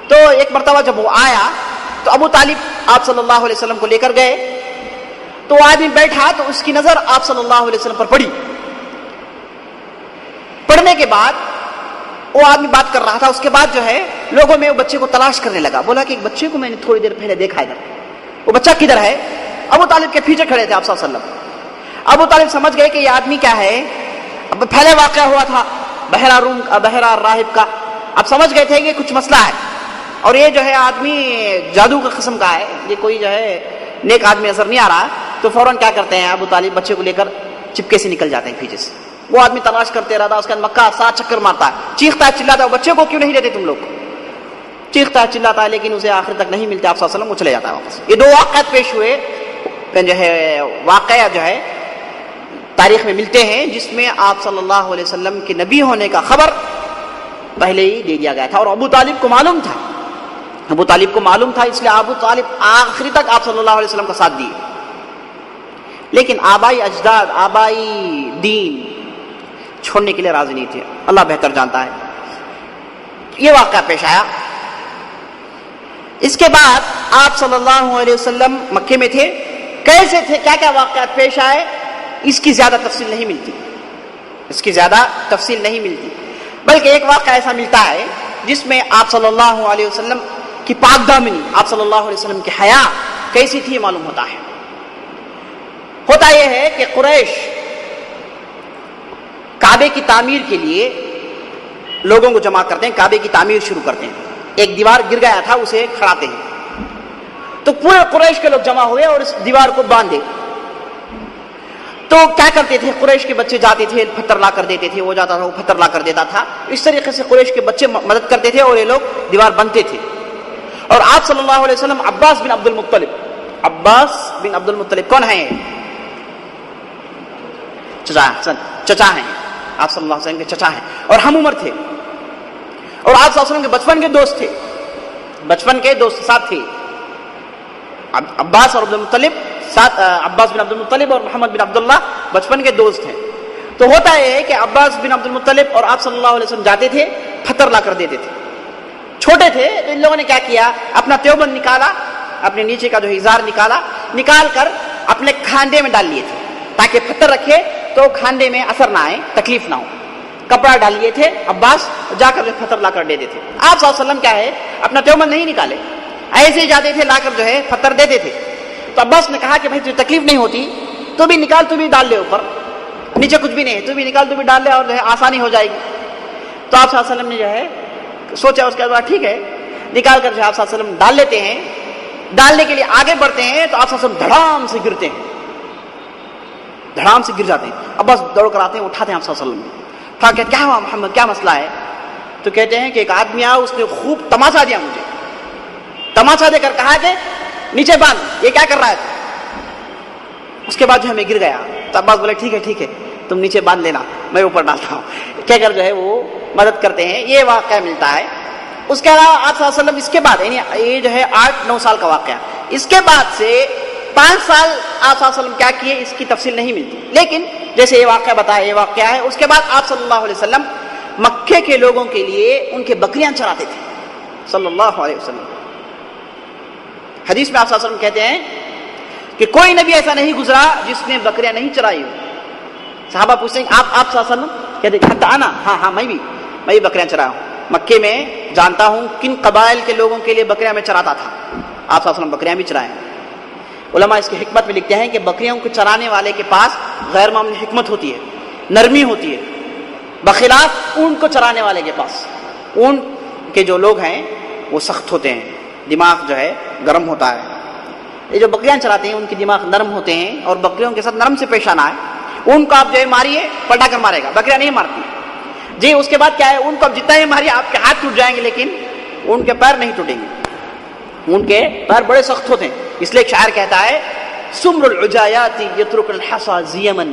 تو ایک مرتبہ جب وہ آیا تو ابو طالب آپ صلی اللہ علیہ وسلم کو لے کر گئے. تو وہ آدمی بیٹھا تو اس کی نظر آپ صلی اللہ علیہ وسلم پر پڑی. پڑھنے کے بعد وہ آدمی بات کر رہا تھا. اس کے بعد جو ہے لوگوں میں وہ بچے کو تلاش کرنے لگا. بولا کہ ایک بچے کو میں نے تھوڑی دیر پہلے دیکھا ادھر، وہ بچہ کدھر ہے؟ ابو طالب کے پیچھے کھڑے تھے آپ صلی اللہ علیہ وسلم. ابو طالب سمجھ گئے کہ یہ آدمی کیا ہے. اب پہلے واقعہ ہوا تھا بحیرہ الراہب کا. اب سمجھ گئے تھے کہ کچھ مسئلہ ہے اور یہ جو ہے آدمی جادو کا قسم کا ہے، یہ کوئی جو ہے نیک آدمی نظر نہیں آ رہا. تو فوراً کیا کرتے ہیں، ابو طالب بچے کو لے کر چپکے سے نکل جاتے ہیں پیچھے سے. وہ آدمی تلاش کرتے رہتا، اس کے بعد مکہ 7 چکر مارتا ہے، چیختا ہے، چلاتا ہے، بچے کو کیوں نہیں دیتے تم لوگ؟ چیختا ہے، چلاتا ہے، لیکن اسے آخر تک نہیں ملتے. آپ صلی اللہ علیہ وسلم وہ چلے جاتا ہے واپس. یہ دو واقعات پیش ہوئے جو ہے، واقعہ جو ہے تاریخ میں ملتے ہیں جس میں آپ صلی اللہ علیہ وسلم کے نبی ہونے کا خبر پہلے ہی دے دیا گیا تھا. اور ابو طالب کو معلوم تھا، اس لیے ابو طالب آخری تک آپ صلی اللہ علیہ وسلم کا ساتھ دیے. لیکن آبائی اجداد، آبائی دین چھوڑنے کے لیے راضی نہیں تھے. اللہ بہتر جانتا ہے. یہ واقعہ پیش آیا. اس کے بعد آپ صلی اللہ علیہ وسلم مکے میں تھے. کیسے تھے، کیا کیا واقعات پیش آئے، اس کی زیادہ تفصیل نہیں ملتی. بلکہ ایک واقعہ ایسا ملتا ہے جس میں آپ صلی اللہ علیہ وسلم کی پاک دامنی، آپ صلی اللہ علیہ وسلم کی حیا کیسی تھی معلوم ہوتا ہے. ہوتا یہ ہے کہ قریش کعبے کی تعمیر کے لیے لوگوں کو جمع کرتے ہیں، کعبے کی تعمیر شروع کرتے ہیں. ایک دیوار گر گیا تھا، اسے کھڑاتے ہیں. تو پورے قریش کے لوگ جمع ہوئے اور اس دیوار کو باندھے. تو کیا کرتے تھے، قریش کے بچے جاتے تھے، پتھر لا کر دیتے تھے، وہ جاتا تھا وہ پتھر لا کر دیتا تھا. اس طریقے سے قریش کے بچے مدد کرتے تھے اور یہ لوگ دیوار بنتے تھے. اور آپ صلی اللہ علیہ وسلم عباس بن عبد المطلب کون ہیں؟ چچا ہیں. آپ صلی اللہ علیہ وسلم کے چچا ہیں اور ہم عمر تھے. اور آپ صلی اللہ علیہ وسلم کے بچپن کے دوست تھے، ساتھ تھے. عباس اور عبد المطلب ساتھ، عباس بن عبد المطلب اور محمد بن عبداللہ بچپن کے دوست ہیں. تو ہوتا یہ ہے کہ عباس بن عبد المطلب اور آپ صلی اللہ علیہ وسلم جاتے تھے، پتھر لا کر دیتے تھے. چھوٹے تھے تو ان لوگوں نے کیا کیا، اپنا تیوبند نکالا، اپنے نیچے کا جو ہزار نکال کر اپنے کھانڈے میں ڈال لیے تھے تاکہ پتھر رکھے تو کھانڈے میں اثر نہ آئے، تکلیف نہ ہو. کپڑا ڈال لیے تھے عباس، جا کر جو پتھر لا کر دے دیتے. آپ صلی اللہ علیہ وسلم کیا ہے، اپنا تیوبند نہیں نکالے، ایسے ہی جاتے تھے، لا کر جو ہے پتھر دیتے تھے. تو عباس نے کہا کہ بھائی تجھے تکلیف نہیں ہوتی تو بھی نکال، تو بھی ڈال لے، اوپر نیچے کچھ بھی نہیں ہے، تو بھی نکال، تو بھی ڈال لے اور جو ہے آسانی ہو جائے گی. تو آپ صلی اللہ علیہ وسلم نے جو ہے سوچا، اس کے بعد ٹھیک ہے، نکال کر جو ہے آپ صلی اللہ علیہ وسلم ڈال لیتے ہیں. ڈالنے کے لیے آگے بڑھتے ہیں تو آپ صلی اللہ علیہ وسلم دھڑام سے گرتے ہیں، دھڑام سے گر جاتے ہیں. عباس دوڑ کر آتے ہیں، اٹھاتے ہیں آپ صلی اللہ علیہ وسلم. کہا کہ کیا ہوا محمد، کیا مسئلہ ہے؟ تو کہتے ہیں کہ ایک آدمی آیا، اس نے خوب تماشا دیا مجھے، تماشا دے کر کہا کہ نیچے باندھ، یہ کیا کر رہا ہے؟ اس کے بعد جو ہے میں گر گیا. تو عباس بولے ٹھیک ہے تم نیچے باندھ لینا، میں اوپر ڈالتا ہوں. کہہ کر جو ہے وہ مدد کرتے ہیں. یہ واقعہ ملتا ہے. اس کے علاوہ آپ صلی اللہ علیہ وسلم اس کے بعد، یعنی یہ جو ہے 8-9 سال کا واقعہ، اس کے بعد سے 5 سال آپ صلی اللہ علیہ وسلم کیا کیے اس کی تفصیل نہیں ملتی. لیکن جیسے یہ واقعہ بتایا، یہ واقعہ ہے. اس کے بعد آپ صلی اللہ علیہ وسلم مکے کے لوگوں کے لیے ان کے بکریاں چراتے تھے صلی اللہ علیہ وسلم. حدیث میں آپ صلی اللہ علیہ وسلم کہتے ہیں کہ کوئی نبی ایسا نہیں گزرا جس نے بکریاں نہیں چرائی ہو. صحابہ پوچھتے ہیں آپ صلی اللہ علیہ وسلم کہتے ہیں حتی انا، ہاں میں بھی بکریاں چرایا ہوں. مکے میں جانتا ہوں کن قبائل کے لوگوں کے لیے بکریاں میں چراتا تھا. آپ صلی اللہ علیہ وسلم بکریاں بھی چرائے. علماء اس کی حکمت میں لکھتے ہیں کہ بکریوں کو چرانے والے کے پاس غیر معمولی حکمت ہوتی ہے، نرمی ہوتی ہے، بخلاف اونٹ کو چرانے والے کے پاس اونٹ کے جو لوگ ہیں وہ سخت ہوتے ہیں، دماغ جو ہے گرم ہوتا ہے. یہ جو بکریاں چراتے ہیں ان کے دماغ نرم ہوتے ہیں اور بکریوں کے ساتھ نرم سے پیش آنا ہے. اونٹ کو آپ جو ہے ماریے پلٹا کر مارے گا، بکریاں نہیں مارتی جی. اس کے بعد کیا ہے، اونٹ کو آپ جتنا ہی ماریے آپ کے ہاتھ ٹوٹ جائیں گے لیکن اونٹ کے پیر نہیں ٹوٹیں گے. اونٹ کے پیر بڑے سخت ہوتے ہیں. اس لیے ایک شاعر کہتا ہے سمر العجایات یترک الحصى زیما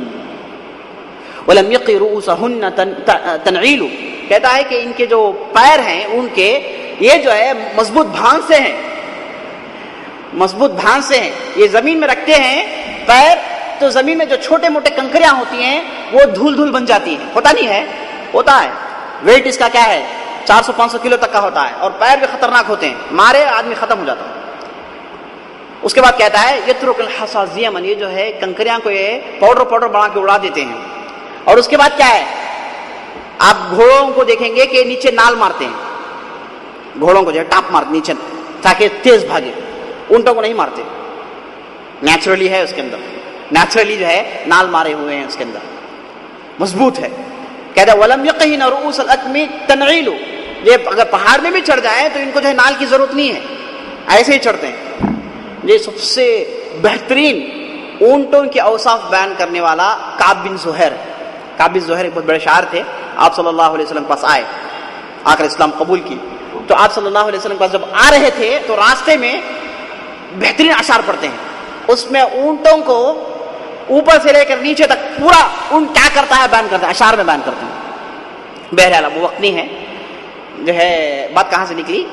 ولم یقی رؤوسہن تنعیل. کہتا ہے کہ ان کے جو پیر ہیں اونٹ کے یہ جو ہے مضبوط بھانس سے ہیں، مضبوط بھانس سے ہیں. یہ زمین میں رکھتے ہیں پیر تو زمین میں جو چھوٹے موٹے کنکریاں ہوتی ہیں وہ دھول دھول بن جاتی ہیں. ہوتا نہیں ہے، ہوتا ہے. ویٹ اس کا کیا ہے 400-500 کلو تک کا ہوتا ہے اور پیر بھی خطرناک ہوتے ہیں، مارے آدمی ختم ہو جاتا ہے. اس کے بعد کہتا ہے یترک الحصى زیما، یہ جو ہے کنکریاں کو یہ پاؤڈر بنا کے اڑا دیتے ہیں. اور اس کے بعد کیا ہے، آپ گھوڑوں کو دیکھیں گے کہ نیچے نال مارتے ہیں، گھوڑوں کو جو ہے ٹاپ مارتے نیچے تاکہ تیز بھاگے. اونٹوں کو نہیں مارتے، نیچرلی ہے اس کے اندر، نیچرلی جو ہے نال مارے ہوئے ہیں اس کے اندر، مضبوط ہے. کہتا ہے ولم یقین رؤوس الاکم تنعیل، یہ اگر پہاڑ میں بھی چڑھ جائیں تو ان کو جو ہے نال کی ضرورت نہیں ہے، ایسے ہی چڑھتے ہیں. یہ سب سے بہترین اونٹوں کے اوصاف بیان کرنے والا کعب بن زہیر. کعب بن زہیر ایک بہت بڑے شاعر تھے. آپ صلی اللہ علیہ وسلم کے پاس آئے، آ کر اسلام قبول کی. تو آپ صلی اللہ علیہ وسلم کے پاس جب آ رہے تھے تو راستے میں بہترین اشعار پڑھتے ہیں. اس میں اونٹوں کو اوپر سے لے کر نیچے تک پورا اونٹ کیا کرتا ہے بیان کرتے ہیں، اشعار میں بیان کرتے ہیں. بہرحال وہ وقت نہیں ہے، جو ہے بات کہاں سے نکلی.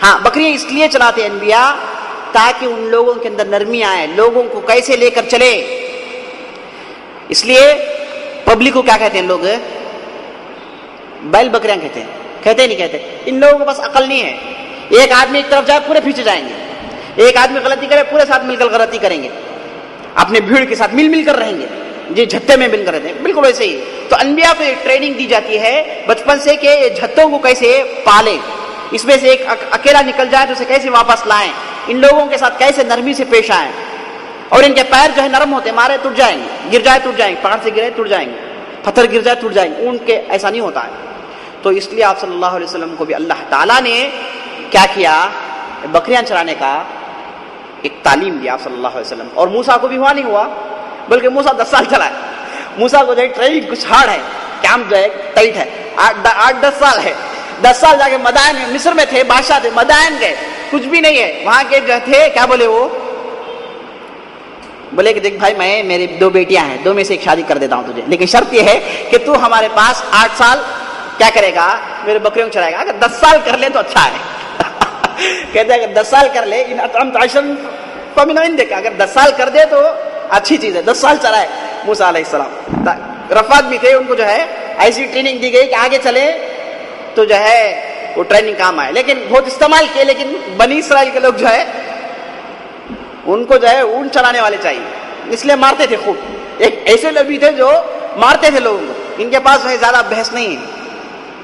ہاں، بکریاں اس لیے چلاتے ہیں انبیاء تاکہ ان لوگوں کے اندر نرمی آئے، لوگوں کو کیسے لے کر چلے. اس لیے پبلک کو کیا کہتے ہیں لوگ، بیل بکریاں کہتے ہیں. کہتے نہیں کہتے. ان لوگوں کے پاس عقل نہیں ہے. ایک آدمی ایک طرف جائے پورے پیچھے جائیں گے، ایک آدمی غلطی کرے پورے ساتھ مل کر غلطی کریں گے، اپنے بھیڑ کے ساتھ مل کر رہیں گے جی، جھتے میں مل کر رہتے ہیں. بالکل ویسے ہی تو انبیاء کو ایک ٹریننگ دی جاتی ہے بچپن سے کہ جھتوں کو کیسے پالیں، اس میں سے ایک اکیلا نکل جائے تو اسے کیسے واپس لائیں، ان لوگوں کے ساتھ کیسے نرمی سے پیش آئیں. اور ان کے پیر جو ہے نرم ہوتے ہیں، مارے ٹوٹ جائیں گے، گر جائے ٹوٹ جائیں گے، پہاڑ سے گرے ٹوٹ جائیں گے، پتھر گر جائے ٹوٹ جائیں گے. اونٹ کے ایسا نہیں ہوتا ہے. تو اس لیے آپ صلی اللہ علیہ وسلم کو بھی اللہ تعالیٰ نے کیا کیا، بکریاں چرانے کا ایک تعلیم دیا آپ صلی اللہ علیہ وسلم. اور موسیٰ کو بھی ہوا نہیں ہوا، بلکہ موسیٰ 10 سال چلا ہے. موسیٰ کو جو ہے ٹریننگ کچھ ہارڈ ہے، کیمپ جو ہے ٹائٹ ہے، 8-10 سال ہے. 10 سال جا کے مدائن میں، مصر میں تھے، بادشاہ تھے، مدائن گئے، کچھ بھی نہیں ہے وہاں کے جو تھے. کیا بولے وہ، بولے کہ دیکھ بھائی میں میری 2 بیٹیاں ہیں، 2 میں سے ایک شادی کر دیتا ہوں تجھے، لیکن شرط یہ ہے کہ تو ہمارے پاس 8 سال کیا کرے گا، میرے بکریوں کو چرائے گا. اگر 10 سال کر لے تو اچھا ہے. کہتے ہیں اگر 10 سال کر لے، ان اطعمت عشرا فمن عندک، اگر 10 سال کر دے تو اچھی چیز ہے. 10 سال چرائے موسیٰ علیہ السلام. رفعت بھی تھے، ان کو جو ہے ایسی ٹریننگ دی گئی کہ آگے چلے تو جو ہے وہ ٹریننگ کام آئے. لیکن بہت استعمال کیے، لیکن بنی اسرائیل کے لوگ جو ہے ان کو جو ہے اونٹ چلانے والے چاہیے، اس لیے مارتے تھے خوب. ایک ایسے لوگ بھی تھے جو مارتے تھے لوگوں کو، ان کے پاس جو ہے زیادہ بحث نہیں ہے.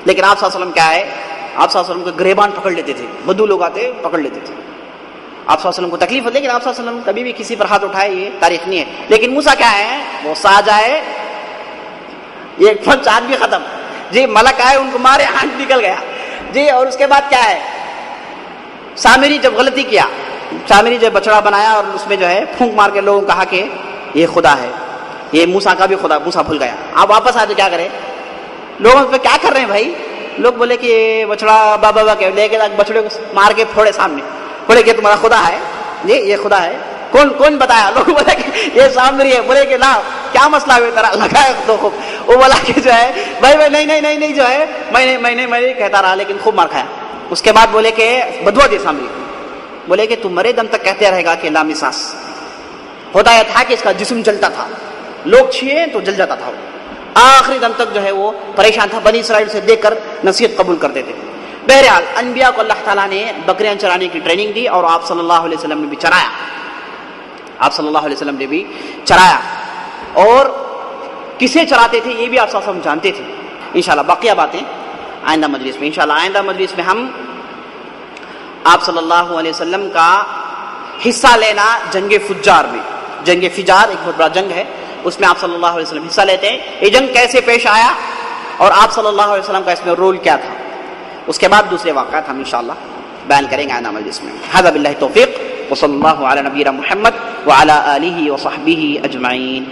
لیکن آپ صلی اللہ علیہ وسلم کیا ہے، آپ صلی اللہ علیہ وسلم کو گریبان پکڑ لیتے تھے، بدو لوگ آتے پکڑ لیتے تھے. آپ صلی اللہ علیہ وسلم کو تکلیف ہوتی، لیکن آپ صلی اللہ علیہ وسلم کبھی بھی کسی پر ہاتھ اٹھائے یہ تاریخ نہیں ہے. لیکن موسیٰ کیا ہے، وہ سا جائے یہ پنچ آدمی ختم جی، ملک آئے ان کو مارے، ہاتھ نکل گیا جی. اور اس کے بعد کیا ہے، سامری جب غلطی کیا، سامری جب بچڑا بنایا اور اس میں جو ہے پھونک مار کے لوگوں کو کہا کہ یہ خدا ہے، یہ موسیٰ کا بھی خدا. موسیٰ بھول گیا. آپ واپس آئے تو کیا کرے، لوگوں پہ کیا کر رہے ہیں بھائی. لوگ بولے کہ یہ بچڑا بابا کے لے کے بچڑے کو مار کے پھوڑے سامنے، بولے کہ تمہارا خدا ہے جی، یہ خدا ہے. کون بتایا، لوگ بولے کہ یہ سامری ہے. بولے کہ لا کیا مسئلہ ہے تیرا، لگائے تو خوب. وہ بولا کہ جو ہے بھائی نہیں جو ہے میں نہیں کہتا رہا، لیکن خوب مار کھایا. اس کے بعد بولے کہ بدوا دے سامری، بولے کہ تم مرے دم تک کہتے رہے گا کہ لا مساس. ہوتا یہ تھا کہ اس کا جسم جلتا تھا، لوگ چھیے تو جل جاتا تھا. وہ آخری دم تک جو ہے وہ پریشان تھا. بنی اسرائیل سے دیکھ کر نصیحت قبول کرتے تھے. بہرحال انبیاء کو اللہ تعالیٰ نے بکریاں چرانے کی ٹریننگ دی اور آپ صلی اللہ علیہ وسلم نے بھی چرایا. آپ صلی اللہ علیہ وسلم نے بھی چرایا. اور کسے چراتے تھے یہ بھی آپ صلی اللہ علیہ وسلم جانتے تھے. انشاءاللہ باقیہ باتیں آئندہ مجلس میں، انشاءاللہ آئندہ مجلس میں ہم آپ صلی اللہ علیہ وسلم کا حصہ لینا جنگ فجار میں. جنگ فجار ایک بہت بڑا جنگ ہے، اس میں آپ صلی اللہ علیہ وسلم حصہ لیتے ہیں. یہ جنگ کیسے پیش آیا اور آپ صلی اللہ علیہ وسلم کا اس میں رول کیا تھا، اس کے بعد دوسرے واقعات ہم انشاءاللہ بیان کریں گے آئندہ مجلس میں. ھذا باللہ توفیق وصلی اللہ علی نبینا محمد وعلی آلہ وصحبہ اجمعین.